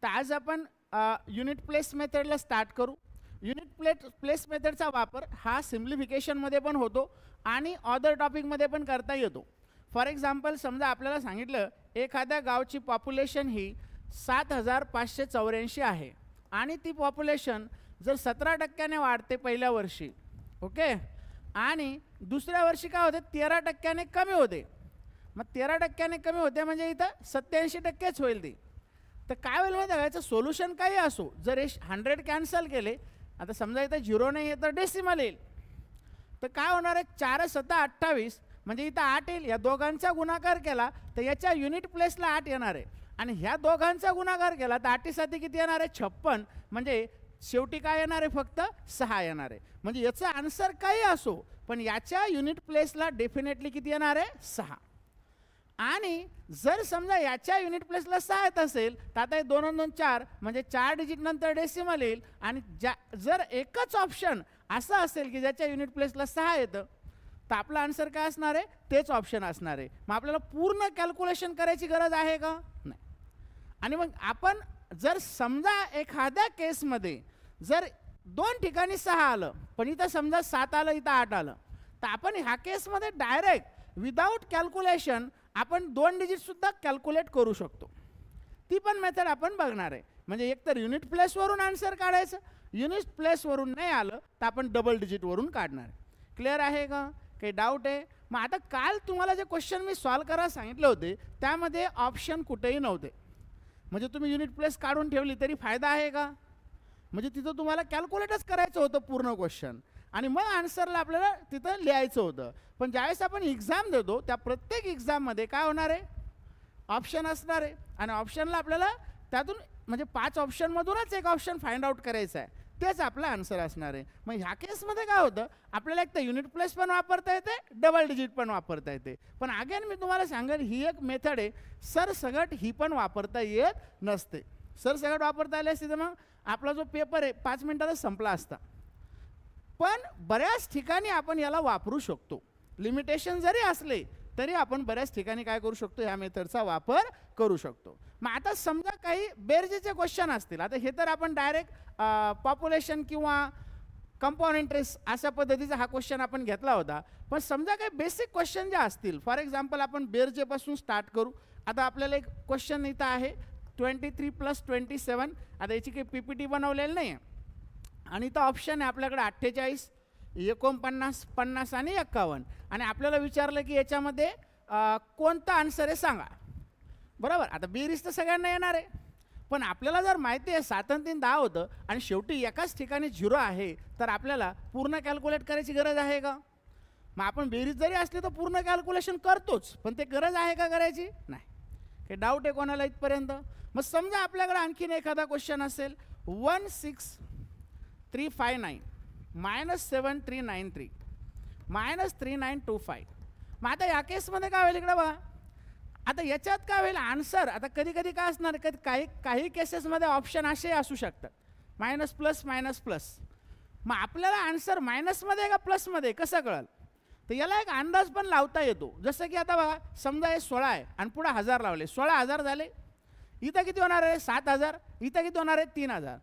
तर आज आपण युनिट प्लेस मेथडला स्टार्ट करू. युनिट प्लेस मेथडचा वापर हा सिम्प्लिफिकेशनमध्ये पण होतो आणि अदर टॉपिकमध्ये पण करता येतो. फॉर एक्झाम्पल समजा आपल्याला सांगितलं एखाद्या गावची पॉप्युलेशन ही 7,584 आहे आणि ती पॉप्युलेशन जर 17% वाढते पहिल्या वर्षी, ओके, आणि दुसऱ्या वर्षी काय होते 13% कमी होते. मग 13% कमी होते म्हणजे इथं 87%च होईल ती. तर काय होईल माहिती आहे, याचं सोल्युशन काही असो, जर हे 100 कॅन्सल केले, आता समजा इथं 0 नाही आहे तर डेसिमल येईल, तर काय होणार आहे 4 7 28 म्हणजे इथं 8 येईल. या दोघांचा गुणाकार केला तर याच्या युनिट प्लेसला 8 येणार आहे आणि ह्या दोघांचा गुणाकार केला तर 8 7 किती येणार आहे 56 म्हणजे शेवटी काय येणार आहे फक्त 6 येणार आहे. म्हणजे याचा आन्सर काही असो पण याच्या युनिट प्लेसला डेफिनेटली किती येणार आहे 6. आणि जर समजा याच्या युनिट प्लेसला 6 येत असेल तर आता 2 2 4 म्हणजे 4 डिजिट नंतर डेसिमल येईल. आणि जर एकच ऑप्शन असं असेल की ज्याच्या युनिट प्लेसला 6 येतं तर आपला आन्सर काय असणार आहे तेच ऑप्शन असणार आहे. मग आपल्याला पूर्ण कॅल्क्युलेशन करायची गरज आहे का नाही. आणि मग आपण जर समजा एखाद्या केसमध्ये जर 2 ठिकाणी 6 आलं पण इथं समजा 7 आलं इथं 8 आलं तर आपण ह्या केसमध्ये डायरेक्ट विदाऊट कॅल्क्युलेशन आपण 2 डिजिटसुद्धा कॅल्क्युलेट करू शकतो. ती पण मेथड आपण बघणार आहे. म्हणजे एकतर युनिट प्लेसवरून आन्सर काढायचं, युनिट प्लेसवरून नाही आलं तर आपण डबल डिजिटवरून काढणार आहे. क्लिअर आहे का, काही डाऊट आहे. मग आता काल तुम्हाला जे क्वेश्चन मी सॉल्व करायला सांगितले होते त्यामध्ये ऑप्शन कुठेही नव्हते. म्हणजे तुम्ही युनिट प्लेस काढून ठेवली तरी फायदा आहे का, म्हणजे तिथं तुम्हाला कॅल्क्युलेटच करायचं होतं पूर्ण क्वेश्चन आणि मग आन्सरला आपल्याला तिथं लिहायचं होतं. पण ज्यावेळेस आपण एक्झाम देतो त्या प्रत्येक एक्झाममध्ये काय होणार आहे ऑप्शन असणार आहे आणि ऑप्शनला आपल्याला त्यातून म्हणजे 5 ऑप्शनमधूनच एक ऑप्शन फाइंड आउट करायचं आहे, तेच आपला आन्सर असणार आहे. मग ह्या केसमध्ये काय होतं आपल्याला एक तर युनिट प्लेस पण वापरता येते, डबल डिजिट पण वापरता येते. पण अगेन मी तुम्हाला सांगेन ही एक मेथड आहे, सरसगट ही पण वापरता येत नसते. सरसगट वापरता आली असते तर मग आपला जो पेपर आहे 5 मिनिटातच संपला असता. पण बऱ्याच ठिकाणी आपण याला वापरू शकतो. लिमिटेशन जरी असले तरी आपण बऱ्याच ठिकाणी काय करू शकतो ह्या मेथडचा वापर करू शकतो. मग आता समजा काही बेरजेचे क्वेश्चन असतील, आता हे तर आपण डायरेक्ट पॉप्युलेशन किंवा कंपाऊंड इंटरेस्ट अशा पद्धतीचा हा क्वेश्चन आपण घेतला होता. पण समजा काही बेसिक क्वेश्चन जे असतील, फॉर एक्झाम्पल आपण बेरजेपासून स्टार्ट करू. आता आपल्याला एक क्वेश्चन इथं आहे 23 + 27. आता याची काही PPT बनवलेली नाही आहे आणि इथं ऑप्शन आहे आपल्याकडे 48 49 50 आणि 51 आणि आपल्याला विचारलं की याच्यामध्ये कोणता आन्सर आहे सांगा. बरोबर, आता बेरीज तर सगळ्यांना येणार आहे पण आपल्याला जर माहिती आहे 7 आणि 3 10 होतं आणि शेवटी एकाच ठिकाणी 0 आहे तर आपल्याला पूर्ण कॅल्क्युलेट करायची गरज आहे का. मग आपण बेरीज जरी असली तर पूर्ण कॅल्क्युलेशन करतोच पण ते गरज आहे का करायची नाही. काही डाऊट आहे कोणाला इथपर्यंत. मग समजा आपल्याकडे आणखीन एखादा क्वेश्चन असेल 16359 -7393 -3925. मग आता या केसमध्ये काय होईल इकडे बघा, आता याच्यात काय होईल आन्सर. आता कधी कधी काय असणार काही केसेसमध्ये ऑप्शन असे असू शकतात मायनस प्लस मायनस प्लस. मग आपल्याला आन्सर मायनसमध्ये का प्लसमध्ये कसं कळेल, तर याला एक अंदाज पण लावता येतो. जसं की आता बघा समजा हे 16 आहे आणि पुढे 1000 लावले, 16,000 झाले. इथं किती होणार आहे 7,000, इथं किती होणार आहे 3,000.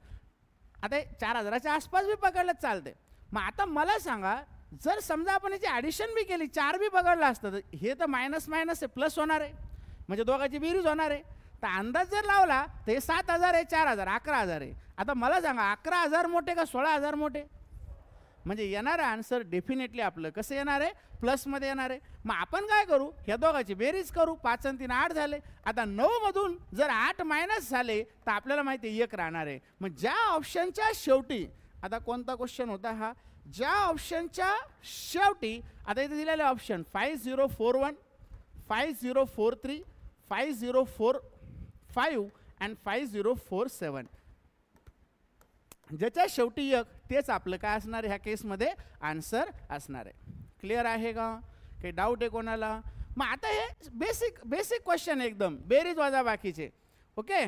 आता 4,000च्या आसपास बी पकडलं चालते. मग आता मला सांगा जर समजा आपण याची ॲडिशन बी केली 4 बी पकडलं असतं तर हे तर मायनस मायनस आहे प्लस होणार आहे म्हणजे दोघांची बेरीज होणार आहे. तर अंदाज जर लावला तर हे 7,000 आहे 4,000 11,000 आहे. आता मला सांगा 11,000 मोठे का 16,000 मोठे, म्हणजे येणारं आन्सर डेफिनेटली आपलं कसं येणार आहे प्लसमध्ये येणार आहे. मग आपण काय करू ह्या दोघांची बेरीज करू, 5 आणि 3 8 झाले. आता 9 मधून जर 8 मायनस झाले तर आपल्याला माहिती आहे 1 राहणार आहे. मग ज्या ऑप्शनच्या शेवटी, आता कोणता क्वेश्चन होता हा, ज्या ऑप्शनच्या शेवटी आता इथे दिलेले ऑप्शन 5041 5043 5045 अँड 5047 ज्याच्या शेवटी 1 तेच आपलं काय असणार आहे ह्या केसमध्ये आन्सर असणार आहे. क्लिअर आहे का, काही डाऊट आहे कोणाला. मग आता हे बेसिक क्वेश्चन एकदम बेरीज वजा बाकीचे, ओके.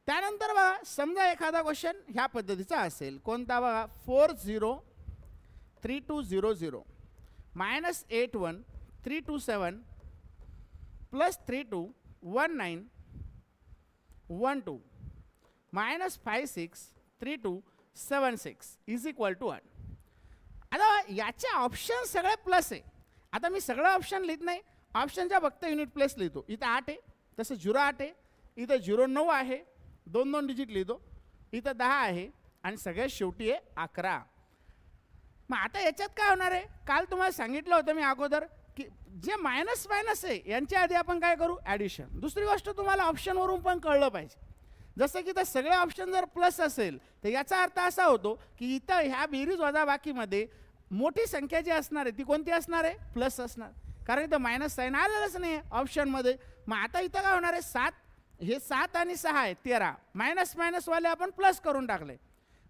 त्यानंतर बघा समजा एखादा क्वेश्चन ह्या पद्धतीचा असेल, कोणता बघा 403200 -81 327 +32 19 12 -563276 इज इक्वल टू 1. आता याचे ऑप्शन सगळे प्लस आहे. आता मी सगळं ऑप्शन लिहित नाही, ऑप्शनच्या फक्त युनिट प्लेस लिहितो. इथं 8 आहे, तसं 0.8 आहे, इथं 0.9 आहे, 2 डिजिट लिहितो, इथं 10 आहे आणि सगळ्यात शेवटी आहे 11. मग आता याच्यात काय होणार आहे, काल तुम्हाला सांगितलं होतं मी अगोदर की जे मायनस मायनस आहे यांच्या आधी आपण काय करू, ॲडिशन. दुसरी गोष्ट तुम्हाला ऑप्शनवरून पण कळलं पाहिजे, जसं की तर सगळे ऑप्शन जर प्लस असेल तर याचा अर्थ असा होतो की इथं ह्या बेरीज वजाबाकीमध्ये मोठी संख्या जी असणार आहे ती कोणती असणार आहे, प्लस असणार, कारण इथं मायनस साईन आलेलंच नाही आहे ऑप्शनमध्ये. मग आता इथं काय होणार आहे, 7, हे 7 आणि 6 आहे 13, मायनस मायनसवाले आपण प्लस करून टाकले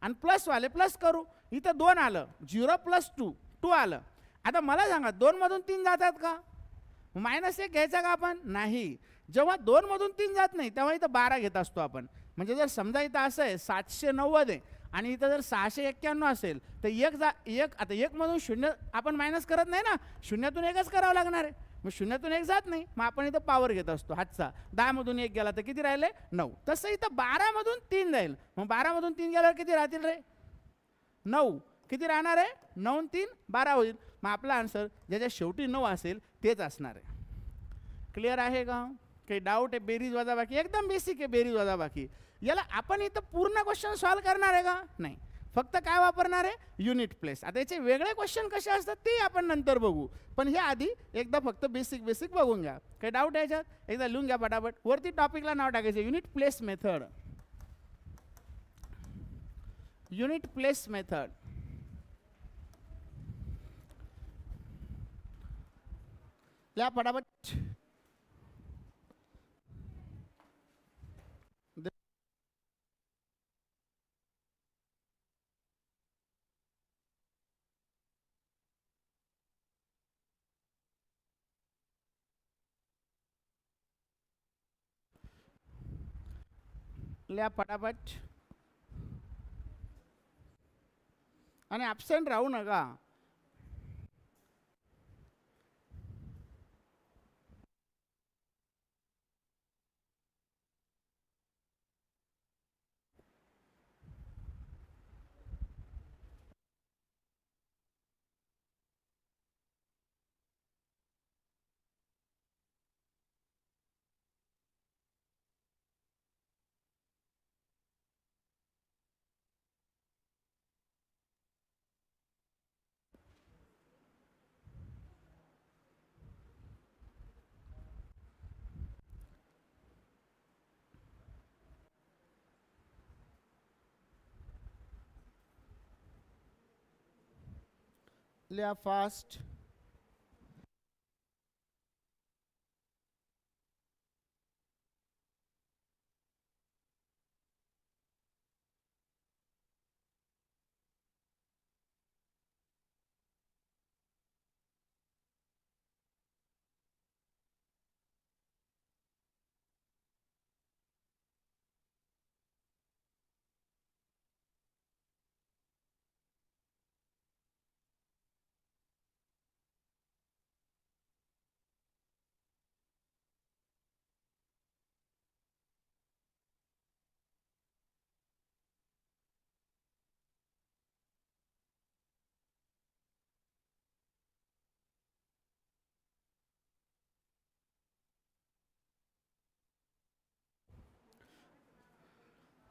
आणि प्लसवाले प्लस करू. इथं 2 आलं, 0 + 2 आलं. आता मला सांगा 2 मधून 3 जातात का, -1 घ्यायचा का आपण, नाही. जेव्हा 2 मधून 3 जात नाही तेव्हा इथं 12 घेत असतो आपण. म्हणजे जर समजा इथं असं आहे 790 आहे आणि इथं जर 691 असेल तर आता 1 मधून 0 आपण मायनस करत नाही ना, 0तून 1च करावं लागणार आहे. मग 0तून 1 जात नाही, मग आपण इथं पॉवर घेत असतो हातचा. 10 मधून 1 गेला तर किती राहिले, 9. तसं इथं 12 मधून 3 जाईल, मग 12 मधून 3 गेल्यावर किती राहतील रे, 9. किती राहणार आहे, 9 आणि 3 12 होईल. मग आपला आन्सर ज्याच्या शेवटी 9 असेल तेच असणार आहे. क्लिअर आहे का, काही डाऊट आहे. बेरीज वजाबाकी एकदम बेसिक आहे, बेरीज वजाबाकी. याला आपण इथं पूर्ण क्वेश्चन सॉल्व करणार आहे का, नाही, फक्त काय वापरणार आहे, युनिट प्लेस. आता याचे वेगळे क्वेश्चन कसे असतात ते आपण नंतर बघू, पण हे आधी एकदा फक्त बेसिक बेसिक बघून घ्या. काही डाऊट आहे याच्यात, एकदा लिहून घ्या फटाफट. वरती टॉपिकला नाव टाकायचं, unit place method. Unit place method. लिहा फटाफट. लिहा फटाफट आणि ॲब्सेंट राहू नका. लिहा फास्ट.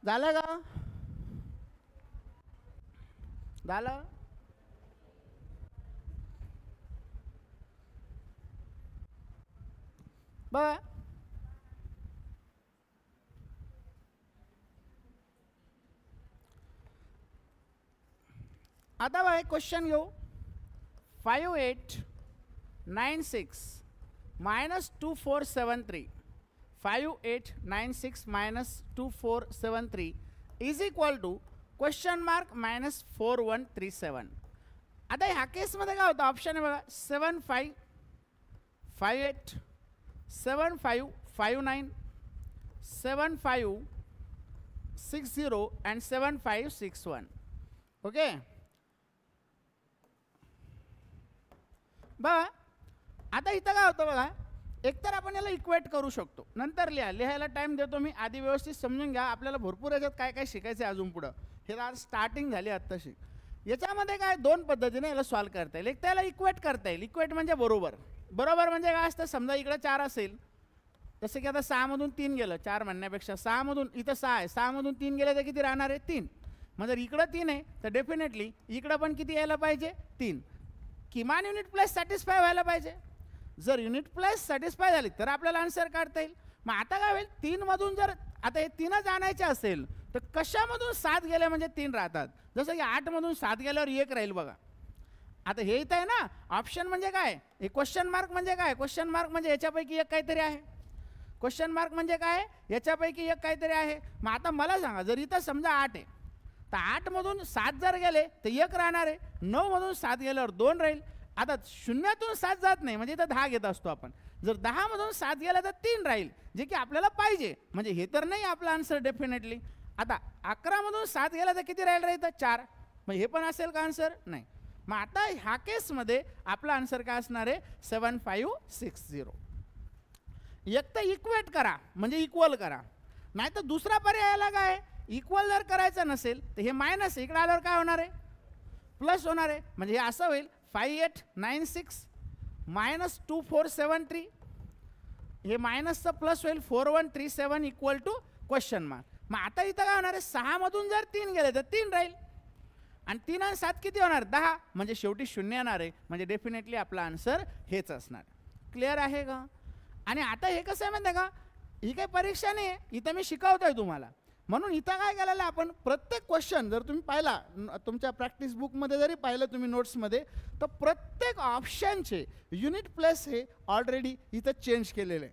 झालं का, झालं. बघा आता बघा एक क्वेश्चन घेऊ. 5896 -2473 5896 -2473 इज इक्वल टू -4137. आता ह्या केसमध्ये काय होतं, ऑप्शन आहे बघा 7558 7559 7560 and 7561. ओके, बघा आता इथं काय होतं बघा, एकतर आपण याला इक्वेट करू शकतो, नंतर लिहायला टाईम देतो मी, आधी व्यवस्थित समजून घ्या, आपल्याला भरपूर याच्यात काय काय शिकायचं आहे अजून पुढं, हे आज स्टार्टिंग झाली आत्ताशी. याच्यामध्ये काय दोन पद्धतीने याला सॉल्व करता येईल. एक त्याला इक्वेट करता येईल, इक्वेट म्हणजे बरोबर. बरोबर म्हणजे काय असतं, समजा इकडे 4 असेल, जसं की आता 6मधून 3 गेलं, 4 म्हणण्यापेक्षा 6मधून इथं 6 आहे, 6मधून 3 गेलं तर किती राहणार आहे, 3. मग जर इकडं 3 आहे तर डेफिनेटली इकडं पण किती यायला पाहिजे, 3. किमान युनिट प्लेस सॅटिस्फाय व्हायला पाहिजे. जर युनिट प्लेस सॅटिस्फाय झाली तर आपल्याला आन्सर काढता येईल. मग आता काय होईल, 3मधून जर आता हे 3च आणायचे असेल तर कशामधून 7 गेले म्हणजे 3 राहतात. जसं की 8मधून 7 गेल्यावर 1 राहील बघा. आता हे इथं आहे ना, ऑप्शन म्हणजे काय, हे क्वेश्चन मार्क म्हणजे काय, क्वेश्चन मार्क म्हणजे याच्यापैकी एक काहीतरी आहे. क्वेश्चन मार्क म्हणजे काय, याच्यापैकी एक काहीतरी आहे. मग आता मला सांगा, जर इथं समजा 8 आहे तर 8मधून 7 जर गेले तर 1 राहणार आहे, 9मधून 7 गेल्यावर 2 राहील. आता 0तून 7 जात नाही म्हणजे इथं 10 घेत असतो आपण. जर 10मधून 7 गेला तर 3 राहील, जे की आपल्याला पाहिजे. म्हणजे हे तर नाही आपला आन्सर डेफिनेटली. आता 11मधून 7 गेला तर किती राहील रे इथं, 4. मग हे पण असेल का आन्सर, नाही. मग आता ह्या केसमध्ये आपला आन्सर काय असणार आहे, 7560. एक तर इक्वेट करा म्हणजे इक्वल करा, नाही तर दुसरा पर्यायाला काय, इक्वल जर करायचं नसेल तर हे मायनस इकडे आल्यावर काय होणार आहे, प्लस होणार आहे. म्हणजे हे असं होईल 5896 मायनस 2473, हे मायनसचं प्लस होईल 4137 इक्वल टू क्वेश्चन मार्क. मग आता इथं काय होणार आहे, 6मधून जर 3 गेले तर 3 राहील, आणि 3 आणि 7 किती होणार, 10. म्हणजे शेवटी 0 येणार आहे. म्हणजे डेफिनेटली आपला आन्सर हेच असणार. क्लिअर आहे का. आणि आता हे कसं आहे माहिती आहे का, ही काही परीक्षा नाही आहे, इथं मी शिकवतोय तुम्हाला. म्हणून इथं काय केलेलं आपण, प्रत्येक क्वेश्चन जर तुम्ही पाहिला तुमच्या प्रॅक्टिस बुकमध्ये जरी पाहिलं तुम्ही नोट्समध्ये, तर प्रत्येक ऑप्शनचे युनिट प्लेस हे ऑलरेडी इथं चेंज केलेलं आहे.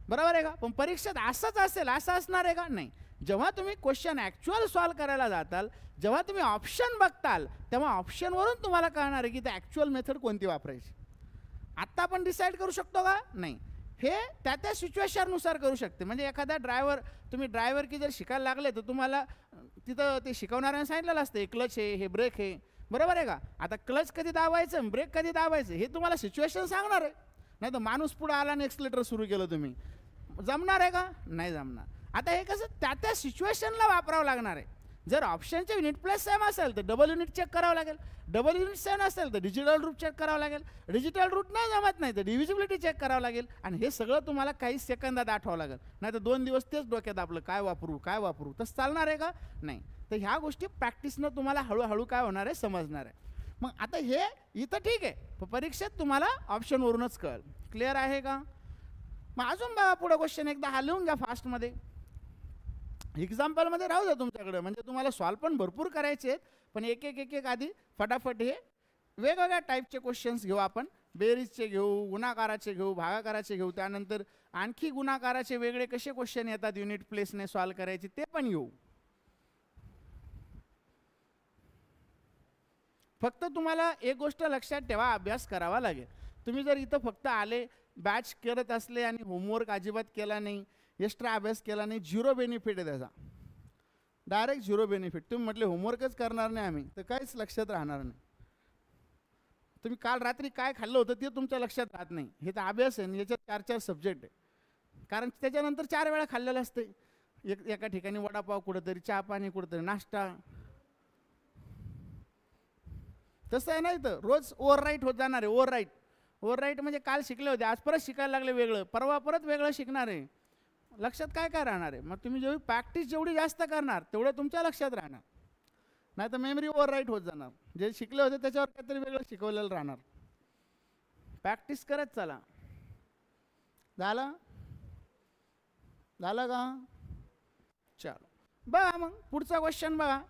बरोबर आहे का. पण परीक्षेत असंच असेल, असं असणार आहे का, नाही. जेव्हा तुम्ही क्वेश्चन ॲक्च्युअल सॉल्व करायला जाताल, जेव्हा तुम्ही ऑप्शन बघताल, तेव्हा ऑप्शनवरून तुम्हाला कळणार आहे की ते ॲक्च्युअल मेथड कोणती वापरायची. आत्ता आपण डिसाईड करू शकतो का, नाही. हे त्या सिच्युएशननुसार करू शकते. म्हणजे एखादा तुम्ही ड्रायव्हर की जर शिकायला लागले तर तुम्हाला तिथं ते शिकवणाऱ्याने सांगितलेलं असतं, हे क्लच आहे, हे ब्रेक आहे. बरोबर आहे का. आता क्लच कधी दाबायचं, ब्रेक कधी दाबायचं, हे तुम्हाला सिच्युएशन सांगणार आहे. नाही तर माणूस पुढे आला आणि एक्सलेटर सुरू केलं, तुम्ही जमणार आहे का, नाही जमणार. आता हे कसं त्या सिच्युएशनला वापरावं लागणार आहे. जर ऑप्शनचे युनिट प्लेस सेम असेल तर डबल युनिट चेक करावं लागेल, डबल युनिट सेम असेल तर डिजिटल रूट चेक करावं लागेल, डिजिटल रूट नाही जमत नाही तर डिव्हिजिबिलिटी चेक करावं लागेल. आणि हे सगळं तुम्हाला काही सेकंदात आठवावं लागेल. नाही तर 2 दिवस तेच डोक्यात आपलं काय वापरू तसं चालणार आहे का, नाही. तर ह्या गोष्टी प्रॅक्टिसनं तुम्हाला हळूहळू काय होणार आहे, समजणार आहे. मग आता हे इथं ठीक आहे, परीक्षेत तुम्हाला ऑप्शनवरूनच कळेल. क्लिअर आहे का. मग अजून बघा पुढं क्वेश्चन एकदा हा लिहून घ्या फास्टमध्ये, एक्झाम्पलमध्ये राहू द्या तुमच्याकडे. म्हणजे तुम्हाला सॉल्व पण भरपूर करायचे आहेत, पण एक एक आधी फटाफट हे वेगवेगळ्या टाईपचे क्वेश्चन्स घेऊ आपण. बेरीजचे घेऊ, गुणाकाराचे घेऊ, भागाकाराचे घेऊ, त्यानंतर आणखी गुणाकाराचे वेगळे कसे क्वेश्चन येतात युनिट प्लेसने सॉल्व करायचे ते पण घेऊ. फक्त तुम्हाला एक गोष्ट लक्षात ठेवा, अभ्यास करावा लागेल. तुम्ही जर इथं फक्त आले, बॅच करत असले आणि होमवर्क अजिबात केला नाही, एक्स्ट्रा अभ्यास केला नाही, 0 बेनिफिट आहे त्याचा, डायरेक्ट 0 बेनिफिट. तुम्ही म्हटले होमवर्कच करणार नाही आम्ही, तर काहीच लक्षात राहणार नाही. तुम्ही काल रात्री काय खाल्लं होतं ते तुमच्या लक्षात राहत नाही. हे तर अभ्यास आहे, याच्यात 4-4 सब्जेक्ट आहे. कारण त्याच्यानंतर 4 वेळा खाल्लेलं असते. एका ठिकाणी वडापाव कुठंतरी, चहा पाणी कुठंतरी, नाश्ता. तसं आहे ना, इथं रोज ओव्हरराईट होत जाणार आहे. ओव्हरराईट म्हणजे काल शिकले होते, आज परत शिकायला लागले वेगळं, परवा परत वेगळं शिकणार आहे. लक्षात काय राहणार आहे. मग तुम्ही जेवढी प्रॅक्टिस जेवढी जास्त करणार तेवढं तुमच्या लक्षात राहणार. नाही तर मेमरी ओव्हरराईट होत जाणार. जे शिकले होते त्याच्यावर काहीतरी वेगळं शिकवलेलं राहणार. प्रॅक्टिस करत चला. झालं का. चलो बघा मग पुढचा क्वेश्चन बघा.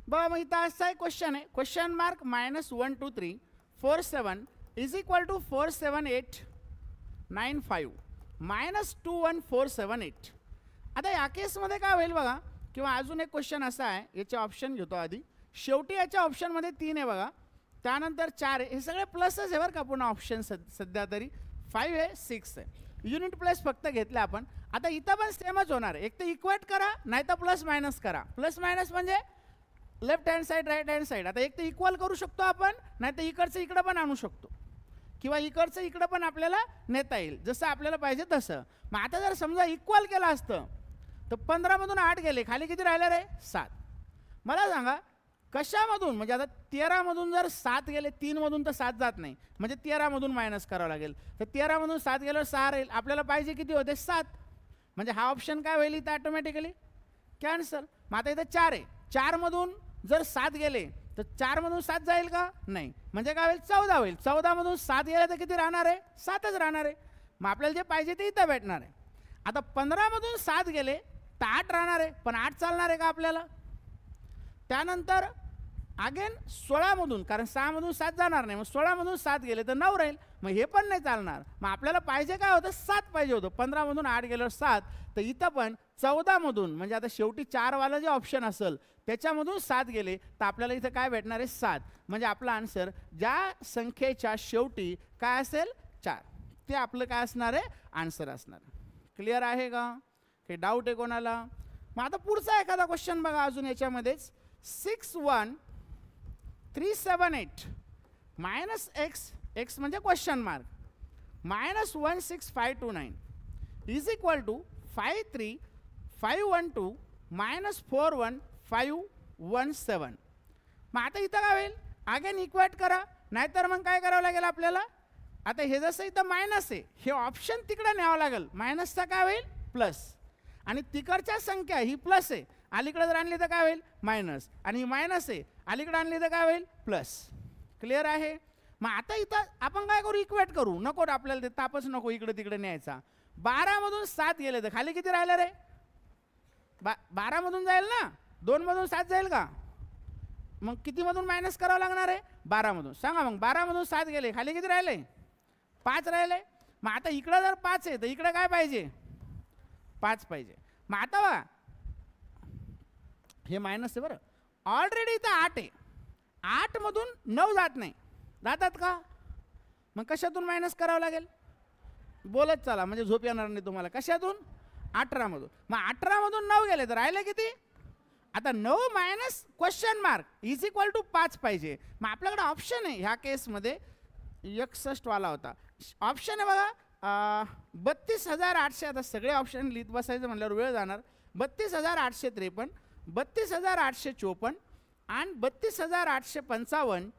बघा मग इथं असा एक क्वेश्चन आहे, question mark -12347 is equal to 47895 -21478. आता या केसमध्ये काय होईल बघा, किंवा अजून एक क्वेश्चन असा आहे, याचे ऑप्शन घेतो आधी. शेवटी याच्या ऑप्शनमध्ये 3 आहे बघा, त्यानंतर 4 आहे, हे सगळे प्लसच आहे बरं का. पुन्हा ऑप्शन सध्या तरी 5 आहे, 6 आहे. युनिट प्लेस फक्त घेतल्या आपण. आता इथं पण सेमच होणार आहे. एक तर इक्वेट करा, नाही तर प्लस मायनस करा. प्लस मायनस म्हणजे left hand side right hand side. आता एक तर इक्वल करू शकतो आपण, नाही तर इकडचं इकडं पण आणू शकतो, किंवा इकडचं इकडं पण आपल्याला नेता येईल, जसं आपल्याला पाहिजे तसं. मग आता जर समजा इक्वल केलं असतं तर 15मधून 8 गेले, खाली किती राहिले रे? 7. मला सांगा कशामधून, म्हणजे आता 13मधून जर 7 गेले, 3मधून तर 7 जात नाही, म्हणजे 13मधून मायनस करावं लागेल. तर 13मधून 7 गेल्यावर 6 राहील. आपल्याला पाहिजे किती होते? 7. म्हणजे हा ऑप्शन काय होईल इथं? Automatically cancel. मग आता इथं 4 आहे. 4मधून जर 7 गेले तर 4मधून 7 जाईल का? नाही. म्हणजे काय होईल? 14 होईल. 14मधून 7 गेले तर किती राहणार आहे? 7च राहणार आहे. मग आपल्याला जे पाहिजे ते इथं भेटणार आहे. आता 15मधून 7 गेले तर 8 राहणार आहे, पण 8 चालणार आहे का आपल्याला? त्यानंतर अगेन 16मधून, कारण 6मधून 7 जाणार नाही, मग 16मधून 7 गेले तर 9 राहील. मग हे पण नाही चालणार. मग आपल्याला पाहिजे काय होतं? 7 पाहिजे होतं. 15मधून 8 गेल्यावर 7. तर इथं पण 14मधून, म्हणजे आता शेवटी 4 वाला जे ऑप्शन असेल त्याच्यामधून 7 गेले तर आपल्याला इथं काय भेटणार आहे? 7. म्हणजे आपला आन्सर ज्या संख्येच्या शेवटी काय असेल? 4, ते आपलं काय असणार आहे? आन्सर असणार. क्लिअर आहे का? काही डाऊट आहे कोणाला? मग आता पुढचा एखादा क्वेश्चन बघा अजून याच्यामध्येच. 61378 मायनस एक्स, एक्स म्हणजे question mark, minus 16529 is equal to 53512 minus 41517. मग आता इथं काय होईल? अगेन इक्वेट करा, नाहीतर मग काय करावं लागेल आपल्याला? आता हे जसं इथं मायनस आहे, हे ऑप्शन तिकडं न्यावं लागेल. मायनसचा काय होईल? प्लस. आणि तिकडच्या संख्या ही प्लस आहे, अलीकडे जर आणली तर काय होईल? मायनस. आणि ही मायनस आहे, अलीकडे आणली तर काय होईल? प्लस. क्लिअर आहे? मग आता इथं आपण काय करू? इक्वेट करू. नको आपल्याला ते तापच नको इकडे तिकडे न्यायचा. 12मधून 7 गेले तर खाली किती राहिले रे? 12मधून जाईल ना? 2मधून 7 जाईल का? मग कितीमधून मायनस करावं लागणार आहे? 12मधून. सांगा मग, 12मधून 7 गेले, खाली किती राहिले? 5 राहिले. मग आता इकडं जर 5 आहे तर इकडे काय पाहिजे? 5 पाहिजे. मग आता बघा, हे मायनस आहे बरं. ऑलरेडी इथं 8 आहे. 8मधून 9 जात नाही, जातात का? मग कशातून मायनस करावं लागेल? बोलत चला, म्हणजे झोप येणार नाही तुम्हाला. कशातून? 18मधून. मग 18मधून 9 गेले तर राहिले किती? आता 9 minus question mark is equal to 5 पाहिजे. मग आपल्याकडे ऑप्शन आहे ह्या केसमध्ये 61 वाला होता. ऑप्शन आहे बघा 32,800. आता सगळे ऑप्शन लिहित बसायचं म्हणल्यावर वेळ जाणार. 32,853, 32,854 आणि 32,855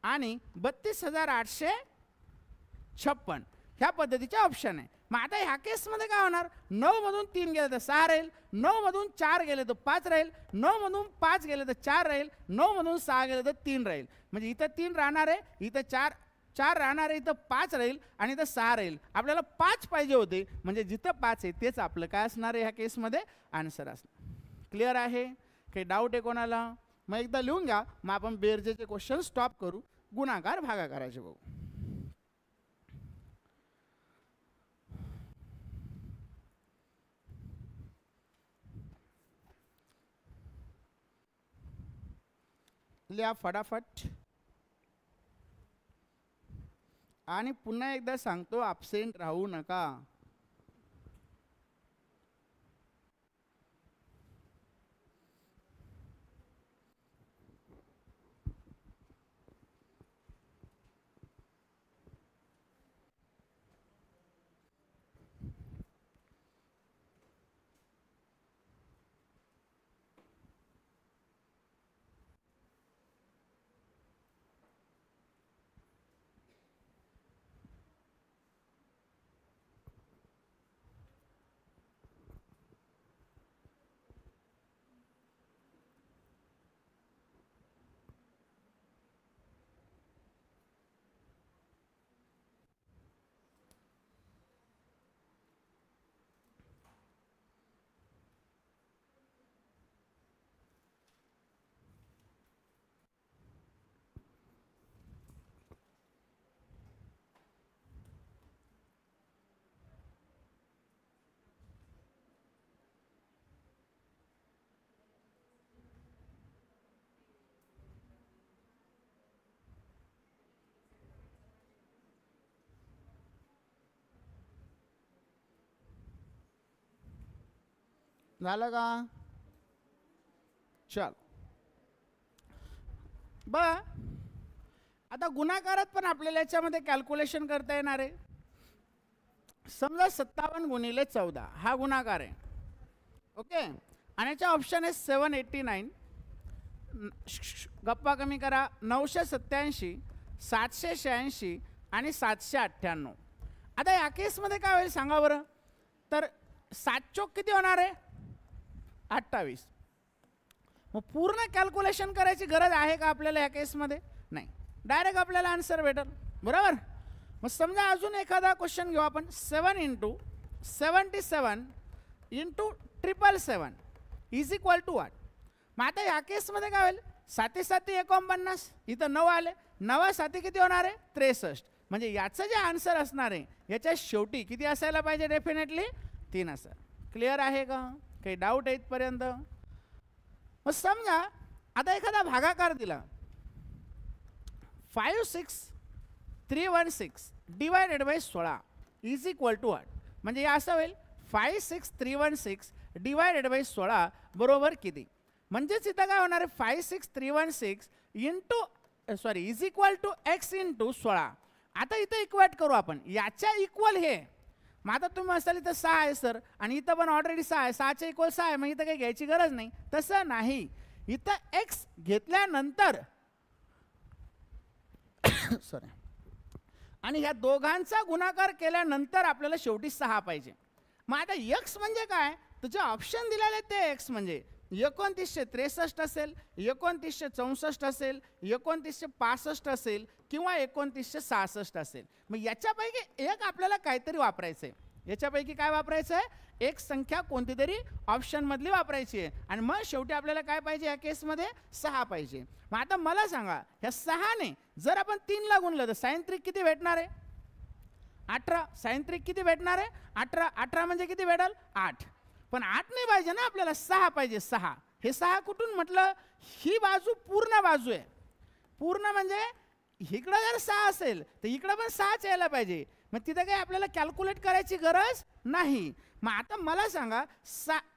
आणि 32,856 ह्या पद्धतीचे ऑप्शन आहे. मग आता ह्या केसमध्ये काय होणार? 9मधून 3 गेले तर 6 राहील, 9मधून 4 गेले तर 5 राहील, 9मधून 5 गेले तर 4 राहील, 9मधून 6 गेले तर 3 राहील. म्हणजे इथं 3 राहणार आहे, इथं 4 राहणार आहे, इथं 5 राहील आणि इथं 6 राहील. आपल्याला 5 पाहिजे होते, म्हणजे जिथं 5 आहे तेच आपलं काय असणार आहे ह्या केसमध्ये? आन्सर असणार. क्लिअर आहे? काही डाऊट आहे कोणाला? मग एकदा लिहून घ्या, मग आपण बेरजेचे क्वेश्चन स्टॉप करू, गुणाकार भागाकाराचे बघू. लिहा फटाफट. आणि पुन्हा एकदा सांगतो, ॲब्सेंट राहू नका. झालं का? चल बघा, आता गुणाकारात पण आपल्याला याच्यामध्ये कॅल्क्युलेशन करता येणार आहे. समजा 57 गुणिले 14 हा गुणाकार आहे. ओके, आणि याचा ऑप्शन आहे 789, गप्पा कमी करा, 987, 786 आणि 798. आता या केसमध्ये काय होईल सांगा बरं? तर 7 चोक किती होणार आहे? 28. मग पूर्ण कॅल्क्युलेशन करायची गरज आहे का आपल्याला या केसमध्ये? नाही, डायरेक्ट आपल्याला आन्सर भेटेल. बरोबर. मग समजा अजून एखादा क्वेश्चन घेऊ आपण. 7 × 77 × 777 इज इक्वल टू व्हॉट? मग आता या केसमध्ये काय होईल? 7 7 49, इथं 9 आले, 9 7 किती होणार आहे? 63. म्हणजे याचं जे आन्सर असणार आहे याच्या शेवटी किती असायला पाहिजे? डेफिनेटली 3 असेल. क्लिअर आहे का? काही डाऊट आहे इथपर्यंत? मग समजा आता एखादा भागाकार दिला 56316 divided by 16 is equal to what? म्हणजे असं होईल 56316 डिवायडेड बाय 16 बरोबर किती? म्हणजेच इथं काय होणार आहे? 56316 इज इक्वल टू x × 16. आता इथं इक्वेट करू आपण, याच्या इक्वल हे. मग आता तुम्ही असाल इथं 6 आहे सर, आणि इथं पण ऑलरेडी 6 आहे, 6च्या इक्वल 6 आहे, मग इथं काही घ्यायची गरज नाही. तसं नाही, इथं x घेतल्यानंतर सॉरी, आणि ह्या दोघांचा गुणाकार केल्यानंतर आपल्याला शेवटी 6 पाहिजे. मग आता x म्हणजे काय? तुझे ऑप्शन दिलेले ते x म्हणजे 2963 असेल, 2964 असेल, 2965 असेल किंवा 2966 असेल. मग याच्यापैकी एक आपल्याला काहीतरी वापरायचं आहे. याच्यापैकी काय वापरायचं आहे? एक संख्या कोणती तरी ऑप्शन मधली वापरायची आहे. आणि मग शेवटी आपल्याला काय पाहिजे? या केसमध्ये 6 पाहिजे. मग आता मला सांगा, ह्या 6ने जर आपण 3 ला गुणलं तर साइन त्रिक किती भेटणार आहे? 18. साइन त्रिक किती भेटणार आहे? 18. 18 म्हणजे किती भेटल? 8. पण 8 नाही पाहिजे ना आपल्याला, 6 पाहिजे. 6 हे 6 कुठून म्हटलं? ही बाजू पूर्ण बाजू आहे. पूर्ण म्हणजे इकडं जर 6 असेल तर इकडं पण 6च यायला पाहिजे. मग तिथं काही आपल्याला कॅल्क्युलेट करायची गरज नाही. मग आता मला सांगा,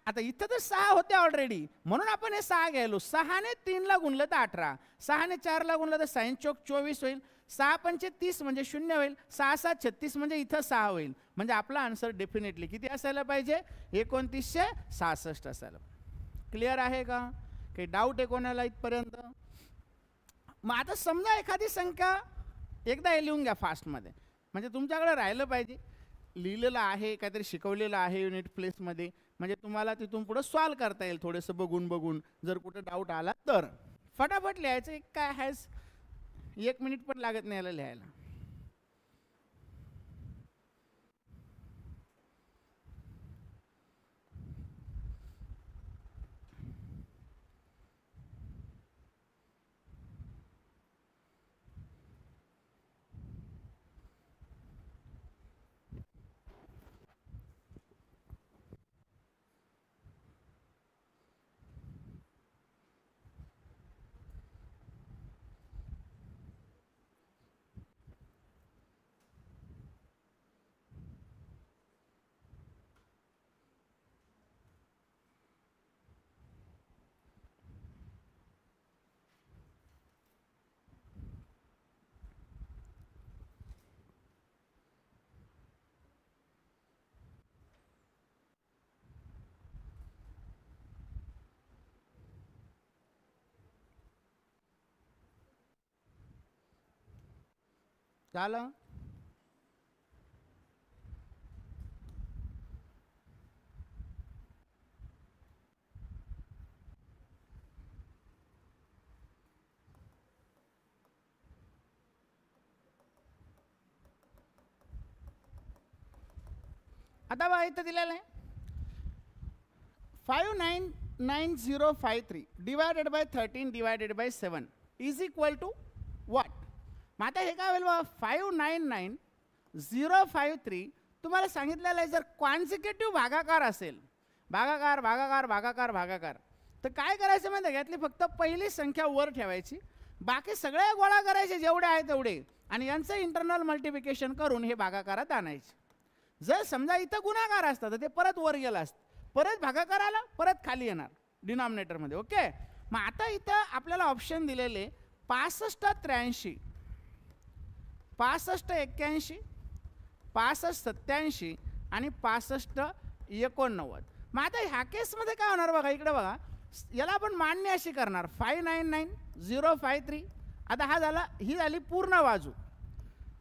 आता इथं तर 6 होते ऑलरेडी, म्हणून आपण हे 6 घ्यायलो. 6ने 3 ला गुणलं तर 18, 6ने 4 ला गुणलं तर साइन चौक 24 होईल, 6 पंचे 30 म्हणजे 0 होईल, 6 7 36 म्हणजे इथं 6 होईल. म्हणजे आपला आन्सर डेफिनेटली किती असायला पाहिजे? 2966 असायला. क्लिअर आहे का? काही डाऊट आहे कोणाला इथपर्यंत? मग आता समजा एखादी संख्या, एकदा हे लिहून घ्या फास्टमध्ये, म्हणजे तुमच्याकडे राहिलं पाहिजे. लिहिलेलं आहे, काहीतरी शिकवलेलं आहे युनिट प्लेसमध्ये, म्हणजे तुम्हाला तिथून पुढे सॉल्व करता येईल थोडंसं बघून बघून. जर कुठे डाऊट आला तर फटाफट लिहायचं. काय हॅज 1 मिनिट पण लागत नाही याला लिहायला. झालं? आता बघा इथं दिलेलं आहे 599053 divided by 13 divided by 7 is equal to what? मग आता हे काय होईल बघा, 599053 तुम्हाला सांगितलेलं आहे. जर क्वान्सिक्युटिव्ह भागाकार असेल, भागाकार भागाकार भागाकार भागाकार, तर काय करायचं माहिती आहे? यातली फक्त पहिली संख्या वर ठेवायची, बाकी सगळे गोळा करायचे जेवढे आहे तेवढे, आणि यांचं इंटरनल मल्टिप्लिकेशन करून हे भागाकारात आणायचे. जर समजा इथं गुणाकार असतं तर ते परत वर गेलं असतं, परत भागाकार आला, परत खाली येणार डिनॉमिनेटरमध्ये. ओके, मग आता इथं आपल्याला ऑप्शन दिलेले 65 83, 65 81, 65 87 आणि 65 89. मग आता ह्या केसमध्ये काय होणार बघा, इकडे बघा, याला आपण मांडणी अशी करणार 599053. आता हा झाला, ही झाली पूर्ण बाजू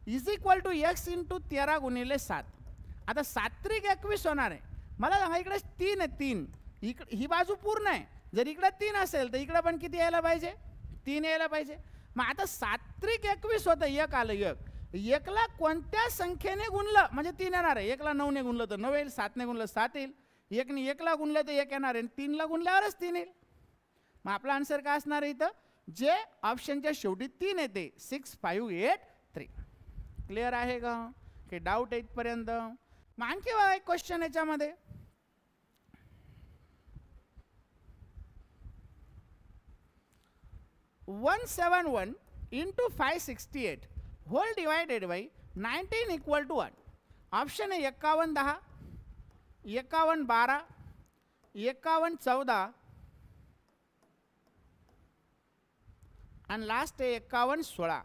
is equal to x into 13 गुणिले 7. आता 7 त्रिक 21 होणार आहे. मला सांगा इकडे 3 आहे, 3 इकडे ही बाजू पूर्ण आहे. जर इकडे 3 असेल तर इकडे पण किती यायला पाहिजे, 3 यायला पाहिजे. मग आता 7 त्रिक 21 होतं, 1 आलं. 1 ला कोणत्या संख्येने गुणलं म्हणजे 3 येणार आहे. 1 ला 9 ने गुणलं तर 9 येईल, 7 ने गुणलं 7 येईल, 1 ने 1 ला गुणलं तर 1 येणार आहे, 3 ला गुणल्यावरच 3 येईल. मग आपला आन्सर काय असणार आहे इथं, जे ऑप्शनच्या शेवटी 3 येते, 6 5 8 3. क्लिअर आहे का, की डाऊट आहे इथपर्यंत? मग आणखी बघा एक क्वेश्चन याच्यामध्ये, 171 इंटू 568 होल डिवाइडेड बाई 19 इक्वल टू 1. ऑप्शन आहे 51 10, 51 12, 51 14 आणि लास्ट आहे 51 16.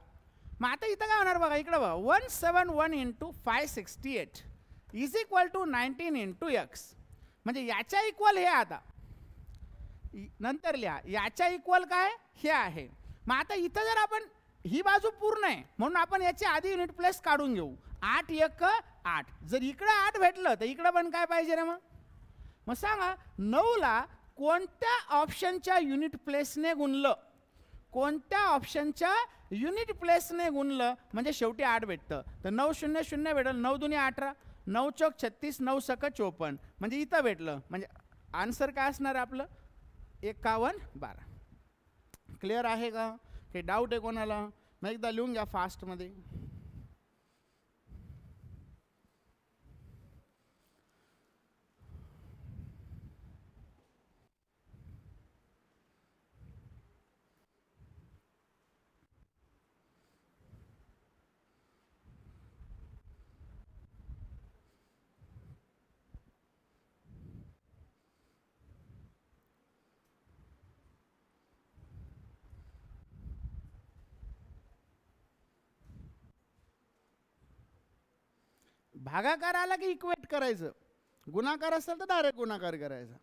मग आता इथं काय होणार बघा, इकडे बघा 171 into 568 is equal to 19 into X. म्हणजे याच्या इक्वल हे, आता नंतर लिहा, याच्या इक्वल काय हे आहे. मग आता इथं जर आपण ही बाजू पूर्ण आहे म्हणून आपण याची आधी युनिट प्लेस काढून घेऊ. 8 1 8. जर इकडे 8 भेटलं तर इकडे पण काय पाहिजे रे मग. मग सांगा 9 ला कोणत्या ऑप्शनच्या युनिट प्लेसने गुणलं, कोणत्या ऑप्शनच्या युनिट प्लेसने गुणलं म्हणजे शेवटी 8 भेटतं. तर 9 0 0 भेटलं, 9 दुनी 18, 9 चौक 36, 9 सक 54. म्हणजे इथं भेटलं. म्हणजे आन्सर काय असणार आहे आपलं 51 12. क्लिअर आहे का, काही डाऊट आहे कोणाला? मग एकदा लिहून घ्या फास्टमध्ये. भागाकार आला की इक्वेट करायचं, गुणाकार असेल तर डायरेक्ट गुणाकार करायचा.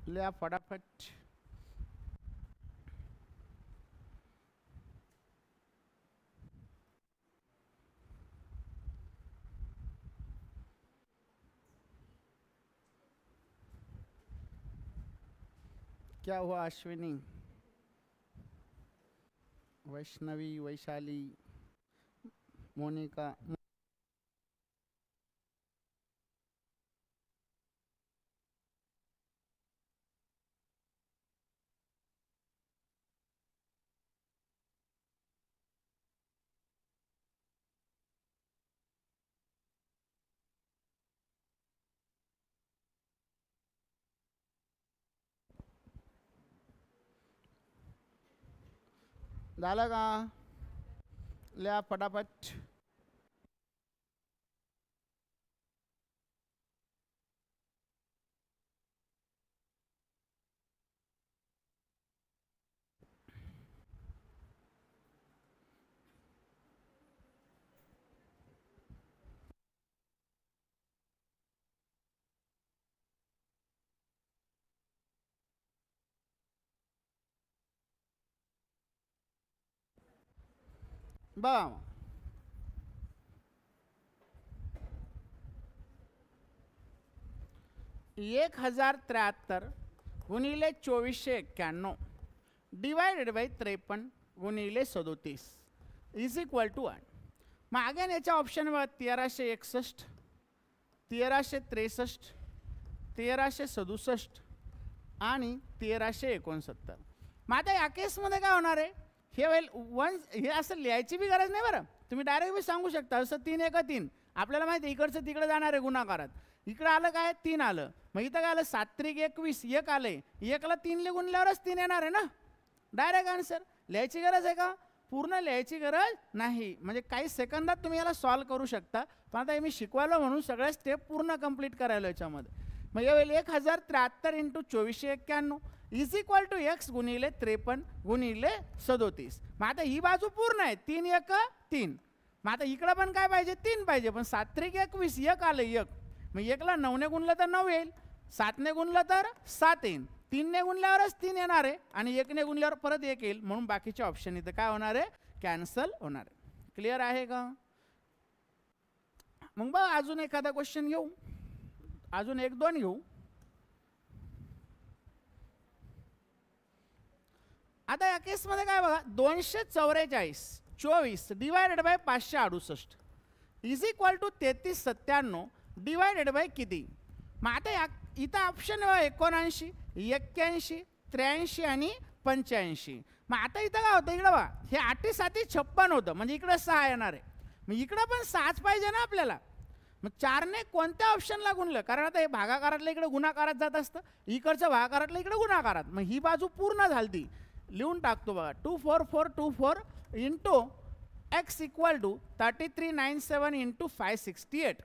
लिहा फटाफट. क्या हुआ अश्विनी, वैष्णवी, वैशाली, मोनिका? झालं का? लिहा फटाफट. बघा 1073 गुणिले 2491 डिवाइडेड बाय 53 गुणिले 37 इज इक्वल टू 1. मग अगेन याच्या ऑप्शन बघा 1361, 1363, 1367, आणि 1369. मग आता या केसमध्ये काय होणार आहे, हे होईल हे असं लिहायची बी गरज नाही बरं, तुम्ही डायरेक्ट बी सांगू शकता. जसं 3 1 3, आपल्याला माहिती आहे इकडचं तिकडे जाणार आहे गुणाकारात. इकडं आलं काय 3 आलं, मग इथं काय आलं 7 त्रिक 21, 1 आलंय, 1ला 3 गुणल्यावरच 3 येणार आहे ना, डायरेक्ट आन्सर. लिहायची गरज आहे का, पूर्ण लिहायची गरज नाही. म्हणजे काही सेकंदात तुम्ही याला सॉल्व करू शकता. पण आता मी शिकवायला म्हणून सगळ्या स्टेप पूर्ण कंप्लीट करायला याच्यामध्ये. मग हे होईल 1073 into 2491 is equal to X गुणिले 53 गुणिले 37. मग आता ही बाजू पूर्ण आहे, 3 1 3. मग आता इकडं पण काय पाहिजे, 3 पाहिजे, पण 7 त्रिक 21, 1 आलं 1. मग 1ला 9ने गुणलं तर 9 येईल, 7ने गुणलं तर 7 येईल, 3ने गुणल्यावरच 3 येणार आहे, आणि 1ने गुणल्यावर परत 1 येईल. म्हणून बाकीचे ऑप्शन इथं काय होणार आहे, कॅन्सल होणार आहे. क्लिअर आहे का. मग बघ अजून एखादा क्वेश्चन घेऊ, अजून 1 2 घेऊ. आता या केसमध्ये काय बघा, 244 24 divided by 568 is equal to 3397 divided by किती. मग आता इथं ऑप्शन 79 81 83 आणि 85. मग आता इथं काय होतं, इकडं बघा हे 8 7 56 होतं, म्हणजे इकडं 6 येणार आहे. मग इकडं पण 6च पाहिजे ना आपल्याला. मग 4ने कोणत्या ऑप्शनला गुणलं, कारण आता हे भागाकारातलं इकडे गुणाकारात जात असतं, इकडचं भागाकारातलं इकडे गुणाकारात. मग ही बाजू पूर्ण झाली, लिहून टाकतो बघा. 24424 into X equal to 3397 into 568.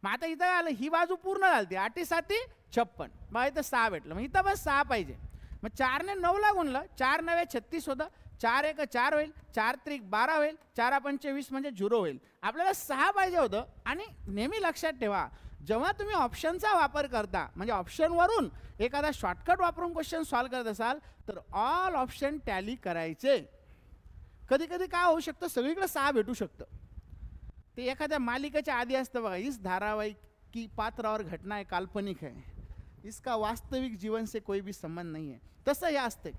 मग आता इथं आलं ही बाजू पूर्ण झाली, 8 7 56. मग इथं 6 भेटलं, मग इथं पण 6 पाहिजे. मग 4ने 9ला गुणलं, 4 9 36 होतं, 4 1 4 होईल, 4 त्रिक 12 होईल, 4 5 20 म्हणजे 0 होईल. आपल्याला 6 पाहिजे होतं. आणि नेहमी लक्षात ठेवा, जेव्हा तुम्ही ऑप्शनचा वापर करता, म्हणजे ऑप्शनवरून एखादा शॉर्टकट वापरून क्वेश्चन सॉल्व करत असाल तर ऑल ऑप्शन टॅली करायचे. कधी कधी काय होऊ शकतं, सगळीकडे 6 भेटू शकतं. ते एखाद्या मालिकेच्या आधी असतं बघा, इस धारावाहिक की पात्र और घटनाएं काल्पनिक है, इसका वास्तविक जीवन से कोई भी संबंध नहीं है. तसं हे असते,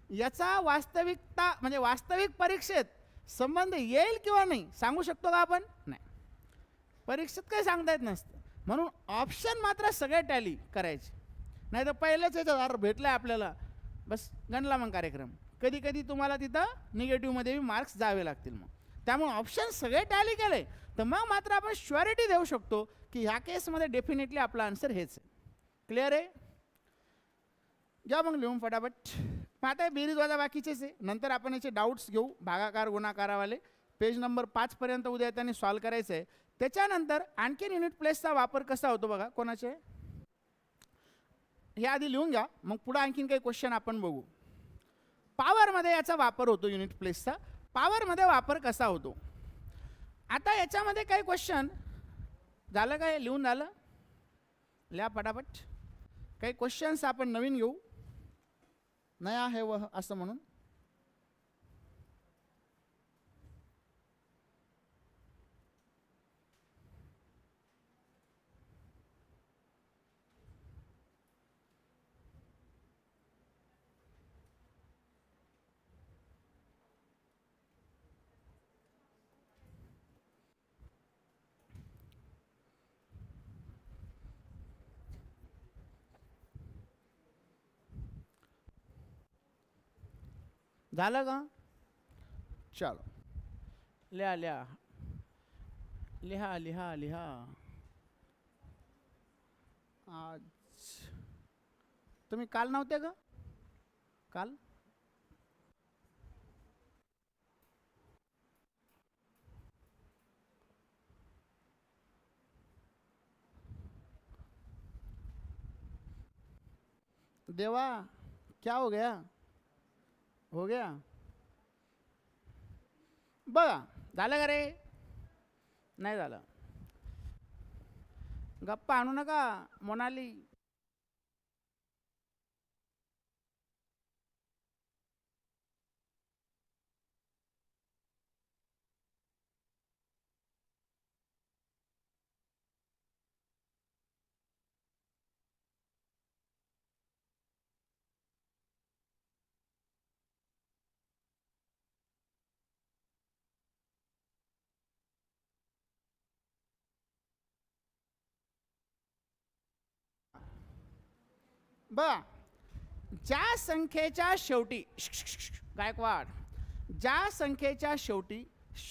याचा वास्तविकता म्हणजे वास्तविक परीक्षेत संबंध येईल किंवा नाही सांगू शकतो का आपण, नाही, परीक्षेत काही सांगता येत नसतं. म्हणून ऑप्शन मात्र सगळे टॅली करायचे, नाही तर पहिलेच याच्यात भेटलं आपल्याला बस गणला मग कार्यक्रम. कधी कधी तुम्हाला तिथं निगेटिव्हमध्ये मार्क्स जावे लागतील. मग त्यामुळे ऑप्शन सगळे टॅली केले तर मग मात्र आपण श्युअरिटी देऊ शकतो की ह्या केसमध्ये डेफिनेटली आपला आन्सर हेच आहे. क्लिअर आहे. घ्या मग लिहून फटाफट. मग आता बेरीज वाजा बाकीचेच आहे, नंतर आपण याचे डाऊट्स घेऊ, भागाकार गुणाकारावाले. पेज नंबर 5 पर्यंत उद्या त्यांनी सॉल्व करायचं आहे. त्याच्यानंतर आणखीन युनिट प्लेसचा वापर कसा होतो बघा, कोणाचे हे आधी लिहून घ्या, मग पुढे आणखीन काही क्वेश्चन आपण बघू. पॉवरमध्ये याचा वापर होतो, युनिट प्लेसचा पॉवरमध्ये वापर कसा होतो. आता याच्यामध्ये काही क्वेश्चन झालं काय, लिहून झालं, लिहा फटाफट. काही क्वेश्चन्स आपण नवीन घेऊ, नया है वह असं म्हणून. झालं का, चलो लिहा लिहा लिहा लिहा लिहा. आज तुम्ही काल नव्हते का, काल देवा क्या हो गया, हो गया बघा. झालं का रे, नाही झालं. गप्पा आणू नका मोनाली. बघा ज्या संख्येच्या शेवटी गायकवाड, ज्या संख्येच्या शेवटी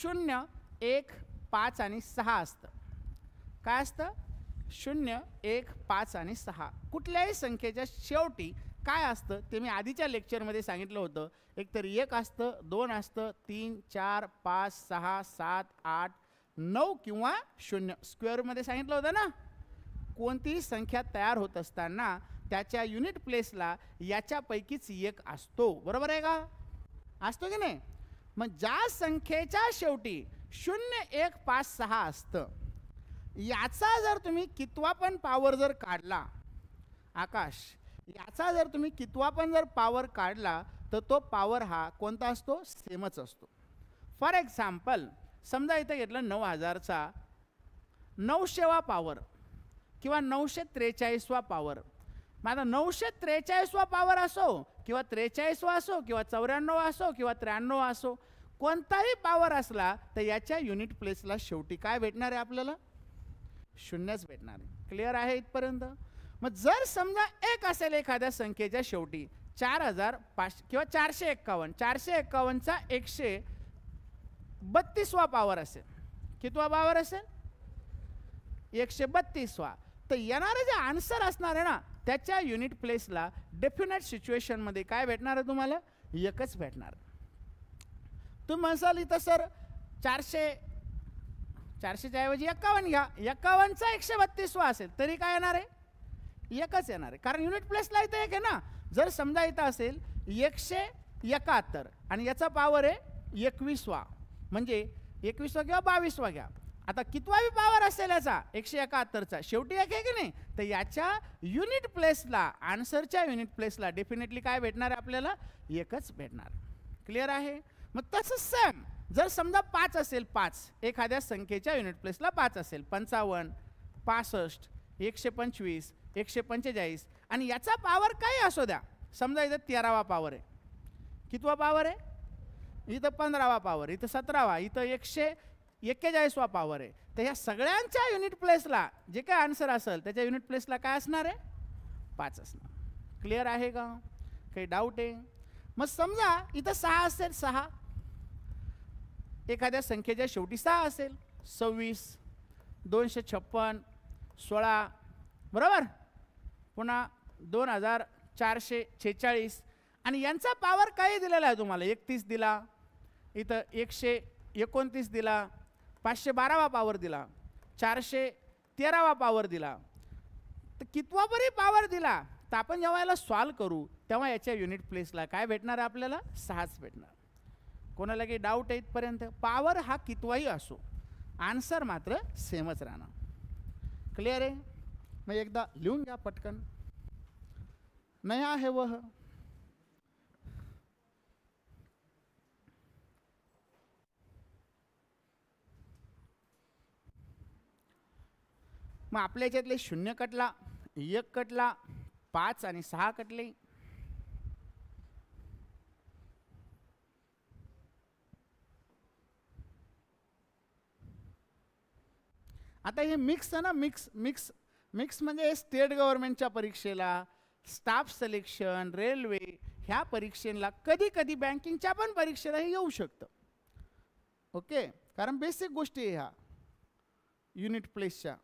0, 1, 5 आणि 6 असतं, काय असतं? 0, 1, 5 आणि 6. कुठल्याही संख्येच्या शेवटी काय असतं ते मी आधीच्या लेक्चरमध्ये सांगितलं होतं. एक तर 1 असतं, 2 असतं, 3, 4, 5, 6, 7, 8, 9 किंवा 0. स्क्वेअरमध्ये सांगितलं होतं ना. कोणतीही संख्या तयार होत असताना त्याच्या युनिट प्लेसला याच्यापैकीच एक असतो. बरोबर आहे का? असतो की नाही? मग ज्या संख्येच्या शेवटी 0, 1, 5, 6 असतं, याचा जर तुम्ही कितवा पण पॉवर जर काढला, आकाश, याचा जर तुम्ही कितवा पण जर पॉवर काढला तर तो पॉवर हा कोणता असतो? सेमच असतो. फॉर एक्झाम्पल, समजा इथं घेतलं 9000चा 900वा पॉवर किंवा 943वा पॉवर. माझा 943वा पॉवर असो किंवा 43वा असो किंवा 94 असो किंवा 93 असो, कोणताही पॉवर असला तर याच्या युनिट प्लेसला शेवटी काय भेटणार आहे आपल्याला? 0च भेटणार आहे. क्लिअर आहे इथपर्यंत? मग जर समजा 1 असेल एखाद्या संख्येच्या शेवटी 4500 किंवा 451, 451चा 132वा पॉवर असेल, कितवा पॉवर असेल? 132वा. तर येणारे जे आन्सर असणार आहे ना त्याच्या युनिट प्लेसला डेफिनेट सिच्युएशनमध्ये काय भेटणार आहे तुम्हाला? एकच भेटणार. तुम्ही म्हणसाल इथं सर 400च्या ऐवजी 51 घ्या, 51चा 132वा असेल तरी काय येणार आहे? एकच येणार आहे, कारण युनिट प्लेसला इथं एक आहे ना. जर समजा इथं असेल 171 आणि याचा पॉवर आहे 21वा, म्हणजे 21वा किंवा 22वा घ्या. आता कितवावी पॉवर असेल याचा? 171चा, शेवटी एक आहे की नाही? तर याच्या युनिट प्लेसला, आन्सरच्या युनिट प्लेसला डेफिनेटली काय भेटणार आहे आपल्याला? एकच भेटणार. क्लिअर आहे? मग तसंच सेम जर समजा 5 असेल, 5 एखाद्या संख्येच्या युनिट प्लेसला 5 असेल, 55, 65, 125, 145 आणि याचा पॉवर काही असू द्या. समजा इथं 13वा पॉवर आहे, कितवा पॉवर आहे? इथं 15वा पॉवर, इथं 17वा, इथं 141वा पॉवर आहे. तर ह्या सगळ्यांच्या युनिट प्लेसला जे काय आन्सर असेल त्याच्या युनिट प्लेसला काय असणार आहे? 5 असणार. क्लिअर आहे का? काही डाऊट आहे? मग समजा इथं 6 असेल, 6 एखाद्या संख्येच्या शेवटी 6 असेल, 26, 256, 16, बरोबर, पुन्हा 2446 आणि यांचा पॉवर काही दिलेला आहे तुम्हाला? 31 दिला, इथं 129 दिला, 512वा पॉवर दिला, 413वा पॉवर दिला. तर कितवा बरी पॉवर दिला तर आपण जेव्हा याला सॉल्व करू तेव्हा याच्या युनिट प्लेसला काय भेटणार आपल्याला? 6च भेटणार. कोणाला काही डाऊट आहे इथपर्यंत? पॉवर हा कितवाही असो, आन्सर मात्र सेमच राहणार. क्लिअर आहे? मग एकदा लिहून घ्या पटकन. नया है वह मग आपल्या याच्यातले 0 कटला, 1 कटला, 5 आणि 6 कटले. आता हे मिक्स आहे ना, मिक्स म्हणजे स्टेट गव्हर्नमेंटच्या परीक्षेला, स्टाफ सिलेक्शन, रेल्वे ह्या परीक्षेला, कधी कधी बँकिंगच्या पण परीक्षेला हे येऊ शकतं. ओके, कारण बेसिक गोष्टी आहे ह्या युनिट प्लेसच्या.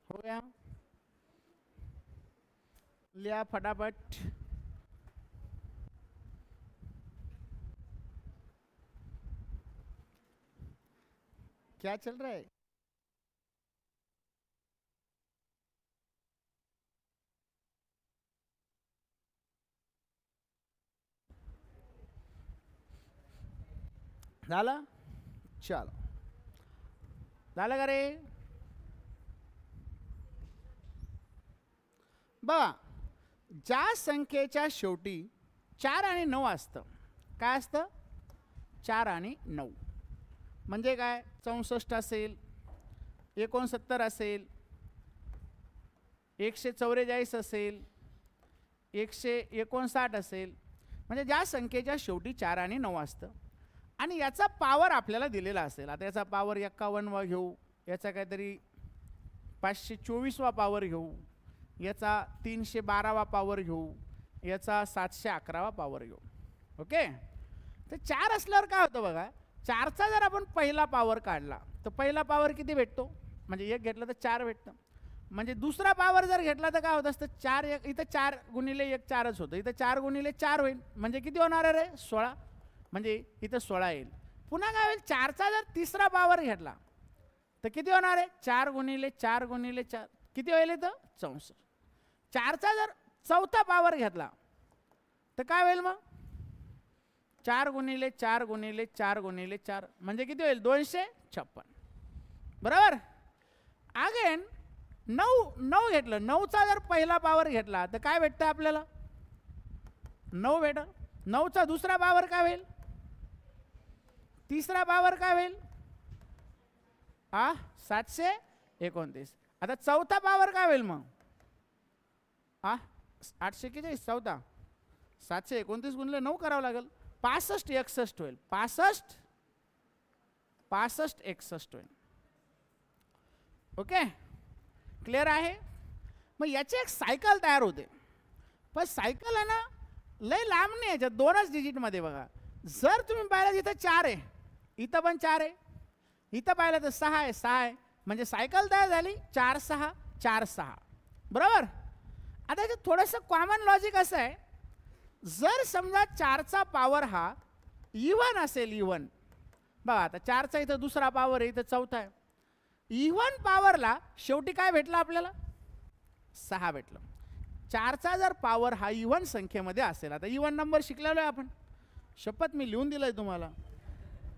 हो गया? लिया फटाफट. क्या चल रहा है? झालं? चलो, झालं का रे? बघा, ज्या संख्येच्या शेवटी 4 आणि 9 असतं, काय असतं? 4 आणि 9 म्हणजे काय? 64 असेल, 69 असेल, 144 असेल, 159 असेल, म्हणजे ज्या संख्येच्या शेवटी 4 आणि 9 असतं आणि याचा पावर आपल्याला दिलेला असेल. आता याचा पावर 51वा घेऊ, याचा काहीतरी 524वा पावर घेऊ, याचा 312वा पावर घेऊ, याचा 711वा पावर घेऊ. ओके, तर 4 असल्यावर काय होतं बघा, 4चा जर आपण पहिला पावर काढला तर पहिला पावर किती भेटतो? म्हणजे 1 घेतलं तर 4 भेटतं. म्हणजे दुसरा पावर जर घेतला तर काय होत असतं? 4 इथं 4 गुणिले 1 4च होतं, इथं 4 गुणिले 4 होईल, म्हणजे किती होणार आहे रे? 16. म्हणजे इथं 16 येईल. पुन्हा काय होईल? 4चा जर तिसरा पावर घेतला तर किती होणार आहे? 4 गुणिले 4 गुणिले 4 किती होईल इथं? 64. 4चा जर चौथा पावर घेतला तर काय होईल मग? 4 गुणिले 4 गुणिले 4 गुणिले 4 म्हणजे किती होईल? 256. बरोबर. अगेन 9 घेतलं, 9चा जर पहिला पावर घेतला तर काय भेटतं आपल्याला? 9 भेटल. 9चा दुसरा पावर काय होईल? तिसरा पावर काय होईल? 729. आता चौथा पावर काय होईल मग? 841. चौथा 729 गुणिले 9 करावं लागेल, 65 61 होईल. 65 61 होईल. ओके, क्लिअर आहे? मग याची एक सायकल तयार होते, पण सायकल आहे ना लय लांब नाही, याच्यात 2च डिजिटमध्ये. बघा, जर तुम्ही पाहिलं इथं 4 आहे, इथं पण 4 आहे, इथं पाहिलं तर 6 आहे, 6 आहे, म्हणजे सायकल तयार झाली 4 6 4 6. बरोबर. आता याच्यात थोडंसं कॉमन लॉजिक असं आहे, जर समजा 4चा पावर हा इव्हन असेल, इव्हन बघा, आता 4चा इथं दुसरा पावर आहे, इथं चौथा आहे, इव्हन पॉवरला शेवटी काय भेटलं आपल्याला? 6 भेटलं. 4चा जर पॉवर हा इव्हन संख्येमध्ये असेल, आता इव्हन नंबर शिकलेलो आहे आपण, शपथ मी लिहून दिलंय तुम्हाला,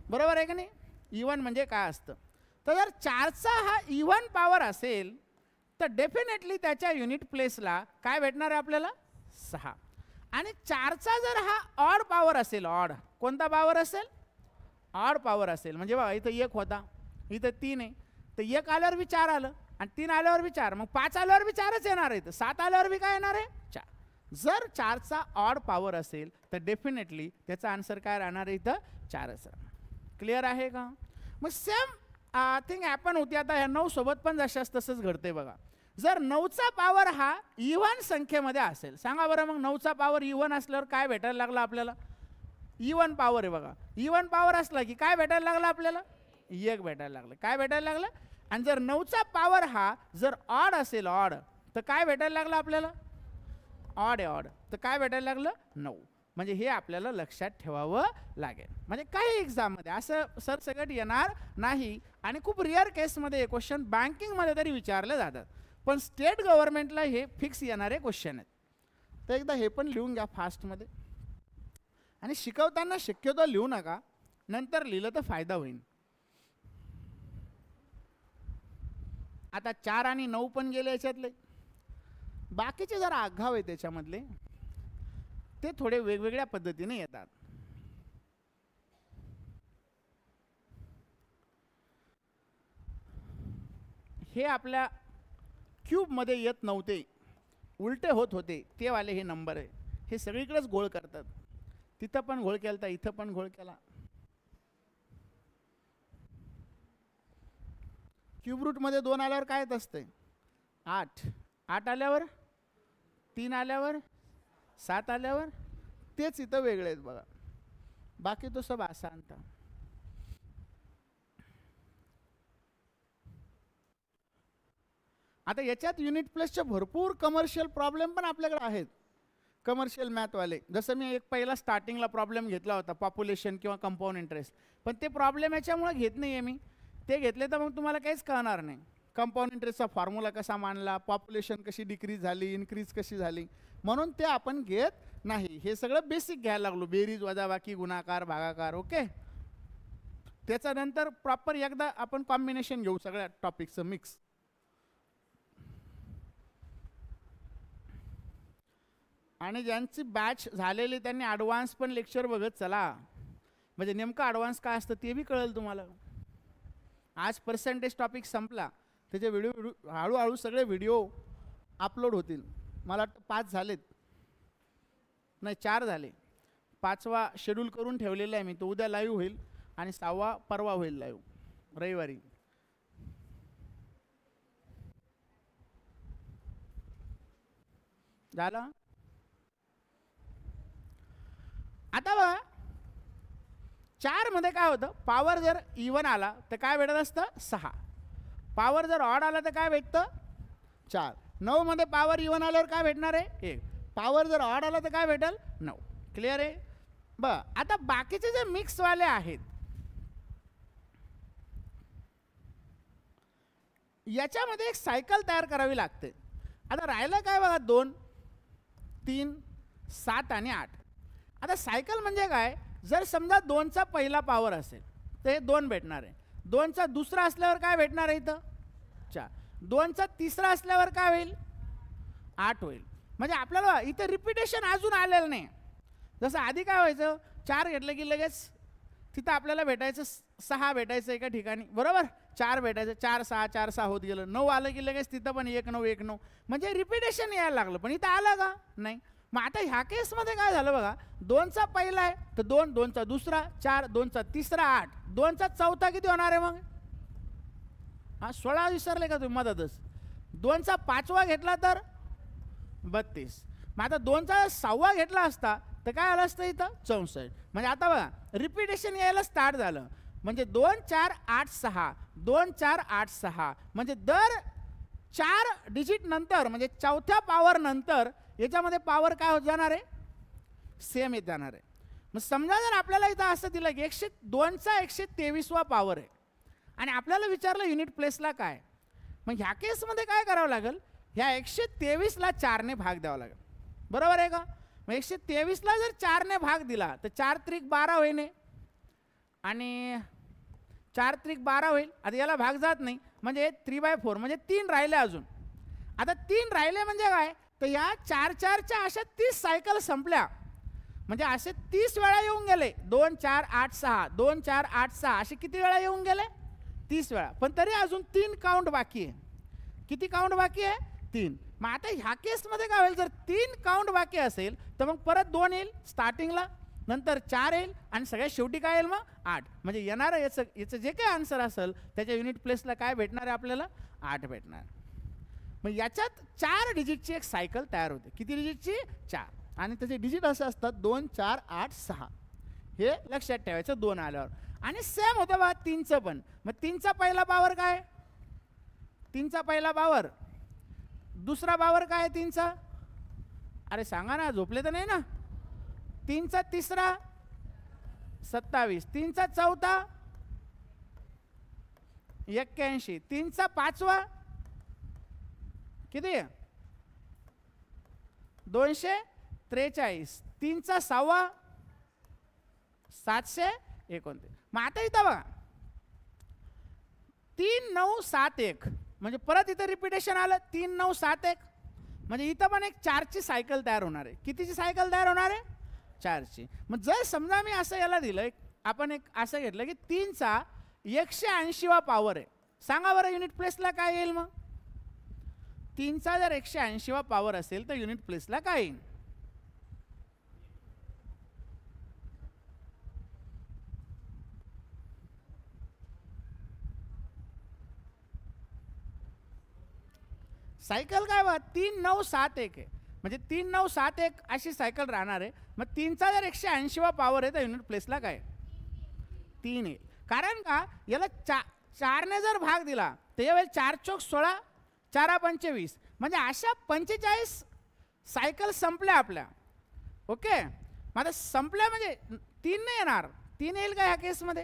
बरोबर आहे का नाही? इव्हन म्हणजे काय असतं? तर जर 4चा हा इव्हन पॉवर असेल तर डेफिनेटली त्याच्या युनिट प्लेसला काय भेटणार आहे आपल्याला? 6. आणि 4चा जर हा ऑड पॉवर असेल, ऑड कोणता पॉवर असेल? ऑड पॉवर असेल, म्हणजे बघा इथं 1 होता, इथं 3 आहे, तर 1 आल्यावर बी 4 आलं, आणि 3 आल्यावर बी 4, मग 5 आल्यावर बी 4च येणार आहे, तर 7 आल्यावर बी काय येणार आहे? 4. जर 4चा ऑड पॉवर असेल तर डेफिनेटली त्याचा आन्सर काय राहणार आहे? इथं 4च राहणार. क्लिअर आहे का? मग सेम थिंग ॲपन होती आता ह्या 9 सोबत पण जशाच तसंच घडते. बघा, जर 9चा पॉवर हा इव्हन संख्येमध्ये असेल, सांगा बरं मग 9चा पॉवर इव्हन असल्यावर काय भेटायला लागला आपल्याला? इव्हन पॉवर आहे बघा, इव्हन पॉवर असला की काय भेटायला लागला आपल्याला? 1 भेटायला लागलं. काय भेटायला लागलं? आणि जर 9चा पॉवर हा जर ऑड असेल, ऑड, तर काय भेटायला लागलं आपल्याला? ऑड आहे, ऑड, तर काय भेटायला लागलं? 9. म्हणजे हे आपल्याला लक्षात ठेवावं लागेल. म्हणजे काही एक्झाममध्ये असं सरसकट येणार नाही, आणि खूप रिअर केसमध्ये हे क्वेश्चन बँकिंगमध्ये तरी विचारले जातात, पण स्टेट गव्हर्नमेंटला हे फिक्स येणारे क्वेश्चन आहेत. तर एकदा हे पण लिहून घ्या फास्टमध्ये, आणि शिकवताना शक्यतो लिहू नका, नंतर लिहिलं तर फायदा होईल. आता 4 आणि 9 पण गेले याच्यातले, बाकीचे जरा आघाव आहे त्याच्यामधले, ते थोडे वेगवेगळ्या पद्धतीने येतात. हे आपल्या क्यूबमध्ये येत नव्हते, उलटे होत होते, ते वाले हे नंबर आहे. हे सगळीकडेच घोळ करतात, तिथं पण घोळ केला, इथं पण घोळ केला. क्यूब रूटमध्ये 2 आल्यावर काय येत असते? 8. 8 आल्यावर, 3 आल्यावर, 7 आल्यावर, तेच इथं वेगळे आहेत बघा, बाकी तो सब आसान था. आता याच्यात युनिट प्लेसचे भरपूर कमर्शियल प्रॉब्लेम पण आपल्याकडे आहेत, कमर्शियल मॅथवाले. जसं मी एक पहिला स्टार्टिंगला प्रॉब्लेम घेतला होता, पॉप्युलेशन किंवा कंपाऊंड इंटरेस्ट, पण ते प्रॉब्लेम याच्यामुळे घेत नाही आहे मी, ते घेतले तर मग तुम्हाला काहीच कळणार नाही. कंपाऊंड इंटरेस्टचा फॉर्म्युला कसा मांडला, पॉप्युलेशन कशी डिक्रीज झाली, इन्क्रीज कशी झाली, म्हणून ते आपण घेत नाही. हे सगळं बेसिक घ्यायला लागलो, बेरीज वजाबाकी गुणाकार भागाकार. ओके, त्याच्यानंतर प्रॉपर एकदा आपण कॉम्बिनेशन घेऊ सगळ्या टॉपिकचं मिक्स. आणि ज्यांची बॅच झालेली त्यांनी ॲडव्हान्स पण लेक्चर बघत चला, म्हणजे नेमकं ॲडव्हान्स काय असतं ते बी कळेल तुम्हाला. आज पर्सेंटेज टॉपिक संपला, त्याचे व्हिडिओ हळूहळू सगळे व्हिडिओ अपलोड होतील. मला वाटतं 5 झालेत, नाही 4 झाले. 5वा शेड्यूल करून ठेवलेला आहे मी, तो उद्या लाईव्ह होईल आणि 6वा परवा होईल लाईव्ह रविवारी. झालं. आता बघा 4 मध्ये काय होतं, पॉवर जर इवन आला तर काय भेटत असतं 6, पॉवर जर ऑड आला तर काय भेटतं 4. 9 मध्ये पॉवर इवन आल्यावर काय भेटणार आहे 1, पॉवर जर ऑड आला तर काय भेटेल 9. क्लिअर आहे. आता बाकीचे जे मिक्सवाले आहेत याच्यामध्ये एक सायकल तयार करावी लागते. आता राहिलं काय बघा 2, 3, 7 आणि 8. आता सायकल म्हणजे काय, जर समजा 2चा पहिला पॉवर असेल तर हे 2 भेटणार आहे, 2चा दुसरा असल्यावर काय भेटणार आहे इथं 4, 2चा तिसरा असल्यावर काय होईल 8 होईल. म्हणजे आपल्याला इथं रिपिटेशन अजून आलेलं नाही. जसं आधी काय व्हायचं, 4 घेतलं की लगेच तिथं आपल्याला भेटायचं 6 भेटायचं एका ठिकाणी, बरोबर. 4 भेटायचं, 4 6 4 6 होत गेलं. 9 आलं की लगेच तिथं पण 1 9 1 9, म्हणजे रिपिटेशन यायला लागलं. पण इथं आलं का नाही. मग आता ह्या केसमध्ये काय झालं बघा, 2चा पहिला आहे तर 2, 2चा दुसरा 4, 2चा तिसरा 8, 2चा चौथा किती होणार आहे मग 16 विसरले का तुम्ही मदतच. 2चा 5वा घेतला तर 32. मग आता 2चा 6वा घेतला असता तर काय आलं असतं इथं 64. म्हणजे आता बघा रिपिटेशन यायला स्टार्ट झालं. म्हणजे 2 4 8 6, 2 4 8 6, म्हणजे दर 4 डिजिट नंतर म्हणजे चौथ्या पॉवर नंतर याच्यामध्ये पॉवर काय होत जाणार आहे सेम येत जाणार आहे. मग समजा जर आपल्याला इथं असं दिलं की 2चा 123वा पॉवर आहे आणि आपल्याला विचारलं युनिट प्लेसला काय, मग ह्या केसमध्ये काय करावं लागेल, ह्या 123ला 4ने भाग द्यावा लागेल, बरोबर आहे का. मग 123ला जर 4ने भाग दिला तर 4 त्रिक 12 होईल आणि 4 त्रिक 12 होईल. आता याला भाग जात नाही म्हणजे 3/4 म्हणजे 3 राहिले अजून. आता 3 राहिले म्हणजे काय, तर या 4 4च्या अशा 30 सायकल संपल्या. म्हणजे असे 30 वेळा येऊन गेले. 2 4 8 6, 2 4 8 6 असे किती वेळा येऊन गेले 30 वेळा. पण तरी अजून 3 काउंट बाकी आहे. किती काउंट बाकी आहे 3. मग आता ह्या केसमध्ये काय होईल, जर 3 काउंट बाकी असेल तर मग परत 2 येईल स्टार्टिंगला, नंतर 4 येईल आणि सगळ्यात शेवटी काय येईल मग 8. म्हणजे येणारं याचं जे काही आन्सर असेल त्याच्या युनिट प्लेसला काय भेटणार आहे आपल्याला 8 भेटणार. मग याच्यात 4 डिजिटची एक सायकल तयार होते. किती डिजिटची 4, आणि त्याचे डिजिट असे असतात 2 4 8 6. हे लक्षात ठेवायचं 2 आल्यावर. आणि सेम होतं बघा 3चं पण. मग 3चा पहिला पॉवर काय, 3चा पहिला पॉवर, दुसरा पॉवर काय 3चा, अरे सांगा ना, झोपले तर नाही ना. 3चा तिसरा 27, 3चा चौथा 81, 3चा 5वा किती 243, 3चा 6वा 729. मग आता इथं बघा 3 9 7 1, म्हणजे परत इथं रिपिटेशन आलं 3 9 7 1, म्हणजे इथं पण एक 4ची सायकल तयार होणार आहे. कितीची सायकल तयार होणार आहे 4ची. मग जर समजा मी असं याला दिलं, आपण एक असं घेतलं की 3चा 180वा पॉवर आहे, सांगा बरं युनिट प्लेसला काय येईल. मग 3चा जर 180वा पॉवर असेल तर युनिट प्लेसला काय येईल, सायकल काय बघा 3 9 7 1 आहे, म्हणजे 3 9 7 1 अशी सायकल राहणार आहे. मग 3चा जर 180वा पॉवर आहे तर युनिट प्लेसला काय 3 येईल. कारण का याला 4ने जर भाग दिला तर यावेळी 4 चौक 16, 4 25, म्हणजे अशा 45 सायकल संपल्या आपल्या. ओके, मग आता संपल्या म्हणजे 3 नाही येणार, 3 येईल का ह्या केसमध्ये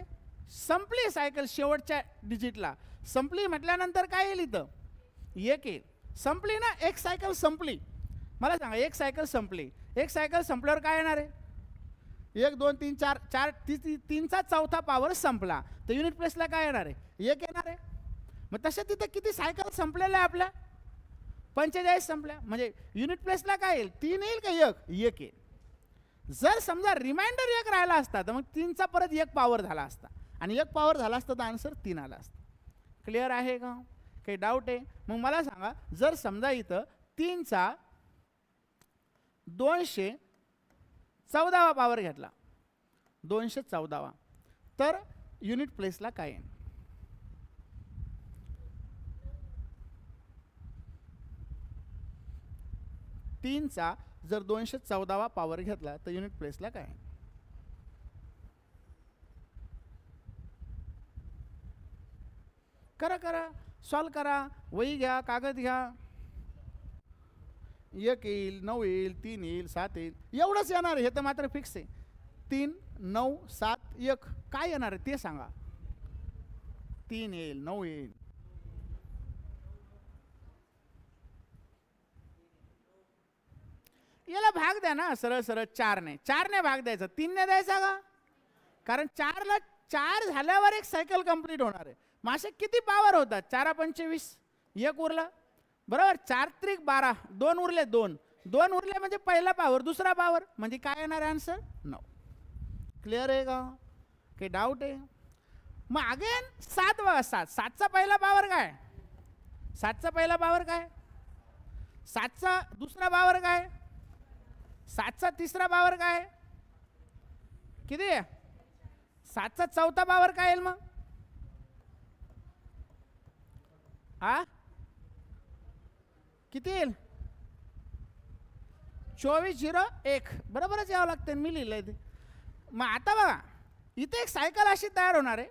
संपली सायकल शेवटच्या डिजिटला. संपली म्हटल्यानंतर काय येईल इथं? एक येईल. संपली ना, एक सायकल संपली. मला सांगा, एक सायकल संपली. एक सायकल संपल्यावर काय येणार आहे? 1 2 3 4 4 तीनचा चौथा पॉवर संपला तर युनिट प्लेसला काय येणार आहे? 1 येणार आहे. मग तशा तिथं किती सायकल संपलेल्या आहे आपल्या? 45 संपल्या. म्हणजे युनिट प्लेसला काय येईल? 3 येईल का 1? 1 येईल. जर समजा रिमाइंडर 1 राहिला असता तर मग 3चा परत 1 पॉवर झाला असता आणि 1 पॉवर झाला असता तर आन्सर 3 आला असता. क्लिअर आहे का? काही डाऊट आहे? मग मला सांगा, जर समजा इथं 3चा 214वा पॉवर घेतला, 214वा, तर युनिट प्लेसला काय येईल? तीनचा जर 214वा पॉवर घेतला तर युनिट प्लेसला काय? करा करा, सॉल्व करा, वही घ्या, कागद घ्या. 1 येईल, 9 येईल, 3 येईल, 7 येईल, एवढंच येणार. हे तर मात्र फिक्स आहे. 3 9 7 1 काय येणार आहे ते सांगा. 3 येईल, 9 येईल. याला भाग द्या ना, सरळ सरळ 4ने. 4ने भाग द्यायचा, 3ने द्यायचा का? कारण 4ला 4 झाल्यावर एक सायकल कंप्लीट होणार आहे. मासे किती पॉवर होतात? 4 25, 1 उरला, बरोबर. 4 त्रिक 12, 2 उरले, 2 2 उरले म्हणजे पहिला पॉवर, दुसरा पॉवर म्हणजे काय येणार आहे? आन्सर 9. क्लिअर आहे का? काही डाऊट आहे? मग अगेन 7 बघा, 7 7चा पहिला पॉवर काय? 7चा पहिला पॉवर काय? 7चा दुसरा पॉवर काय? 7चा तिसरा पॉवर काय? किती आहे? 7चा चौथा पॉवर काय येईल मग? हा किती येईल? 2401 बरोबरच यावं लागतं. मी लिहिलंय ते. मग आता बघा, इथे एक सायकल अशी तयार होणार आहे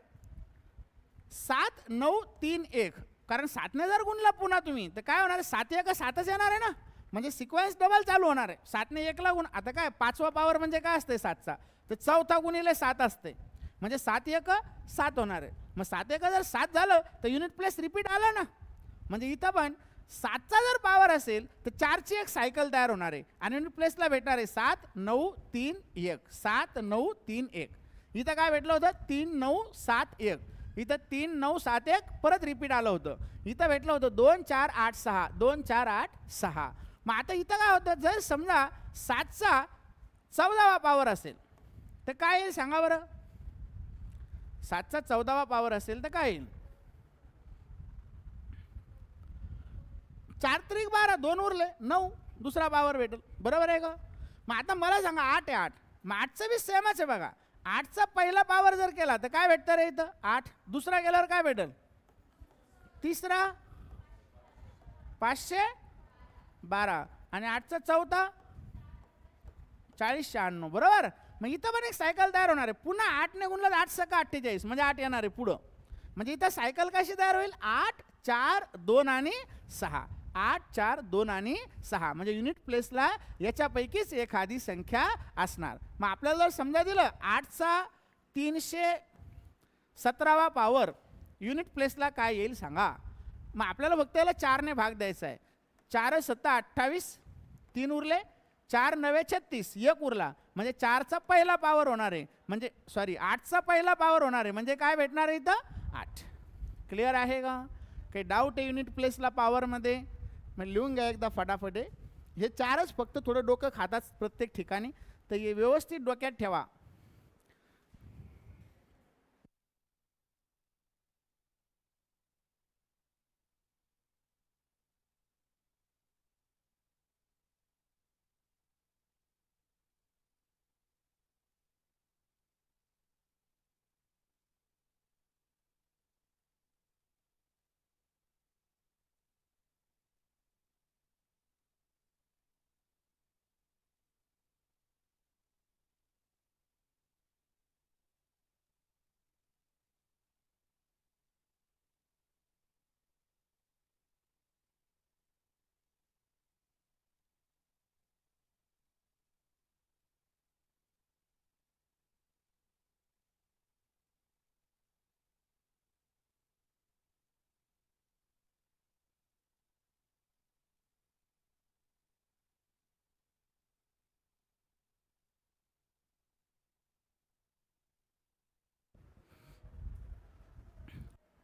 7 9 3 1. कारण 7ने जर गुणला पुन्हा तुम्ही तर काय होणार आहे? 7 1 7च येणार आहे ना. म्हणजे सिक्वेन्स डबल चालू होणार आहे. 7ने 1ला गुण, आता काय 5वा पॉवर म्हणजे काय असते 7चा? तर चौथा गुणिले 7 असते. म्हणजे 7 1 7 होणार आहे. मग 7 1 जर 7 झालं तर युनिट प्लेस रिपीट आला ना. म्हणजे इथं पण 7चा जर पॉवर असेल तर 4ची एक सायकल तयार होणार आहे आणि युनिट प्लेसला भेटणार आहे 7 9 3 1. 7 9 3 1. इथं काय भेटलं होतं? 3 9 7 1. इथं 3 9 7 1 परत रिपीट आलं होतं. इथं भेटलं होतं 2 4 8 6, 2 4 8 6. मग आता इथं काय होतं? जर समजा 7चा 14वा पॉवर असेल तर काय येईल सांगा बरं? 7चा 14वा पॉवर असेल तर काय येईल? 4 त्रिक 12, 2 उरले, 9 दुसरा पॉवर भेटेल, बरोबर आहे का? मग आता मला सांगा 8 आहे 8. मग 8चं बी सेमच आहे बघा. 8चा पहिला पॉवर जर केला तर काय भेटतं रे इथं? 8. दुसरा केल्यावर काय भेटेल? तिसरा 512 आणि 8चा चौथा 4096, बरोबर. मग इथं पण एक सायकल तयार होणार आहे. पुन्हा 8ने गुणलं 8 सका 48 म्हणजे 8 येणार आहे पुढं. म्हणजे इथं सायकल कशी तयार होईल? 8 4 2 आणि 6. 8 4 2 आणि 6 म्हणजे युनिट प्लेसला याच्यापैकीच एखादी संख्या असणार. मग आपल्याला जर समजा दिलं 8चा 317वा पॉवर युनिट प्लेसला काय येईल सांगा. मग आपल्याला फक्त याला 4ने भाग द्यायचा आहे. 4 7 28, 3 उरले, 4 9 36, 1 उरला म्हणजे 4चा पहिला पॉवर होणार आहे. म्हणजे सॉरी 8चा पहिला पॉवर होणार आहे. म्हणजे काय भेटणार आहे इथं? 8. क्लिअर आहे का? काही डाऊट आहे युनिट प्लेसला पॉवरमध्ये? मग लिहून घ्या एकदा फटाफट. हे 4च फक्त थोडं डोकं खातात प्रत्येक ठिकाणी, तर हे व्यवस्थित डोक्यात ठेवा.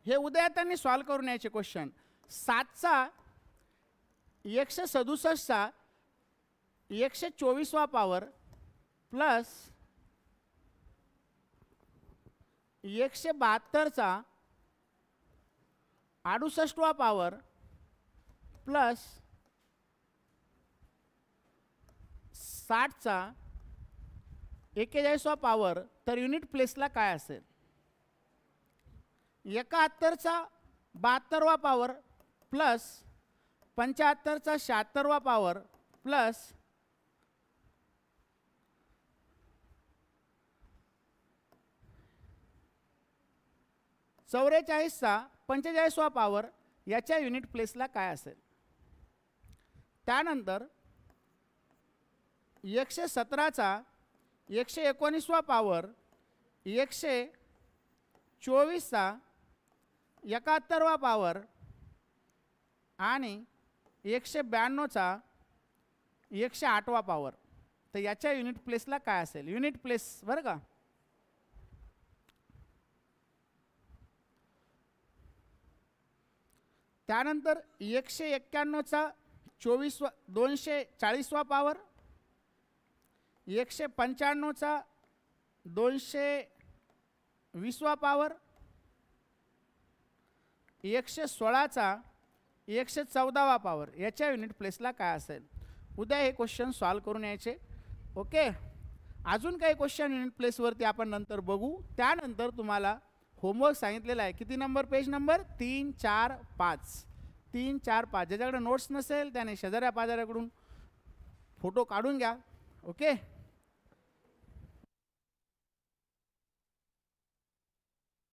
हे उद्या त्यांनी सॉल्व करून यायचे क्वेश्चन. 7चा 167चा 124वा पॉवर प्लस 172चा 68वा पॉवर प्लस 60चा 41वा पॉवर. तर युनिट प्लेसला काय असेल? 71चा 72वा पॉवर प्लस 75चा 76वा पॉवर प्लस 44चा 45वा पॉवर याच्या युनिट प्लेसला काय असेल? त्यानंतर 117चा 119वा पॉवर 124चा 71वा पॉवर आणि 192चा 108वा पॉवर. तर याच्या युनिट प्लेसला काय असेल? युनिट प्लेस बरं का. त्यानंतर 191चा 240वा पॉवर 195चा 220वा पॉवर 116चा 114वा पॉवर याच्या युनिट प्लेसला काय असेल? उद्या हे क्वेश्चन सॉल्व करून यायचे. ओके. अजून काही क्वेश्चन युनिट प्लेसवरती आपण नंतर बघू. त्यानंतर तुम्हाला होमवर्क सांगितलेला आहे. किती नंबर? Page number 3, 4, 5. 3, 4, 5. ज्याच्याकडे नोट्स नसेल त्याने शेजाऱ्या पाजाऱ्याकडून फोटो काढून घ्या. ओके.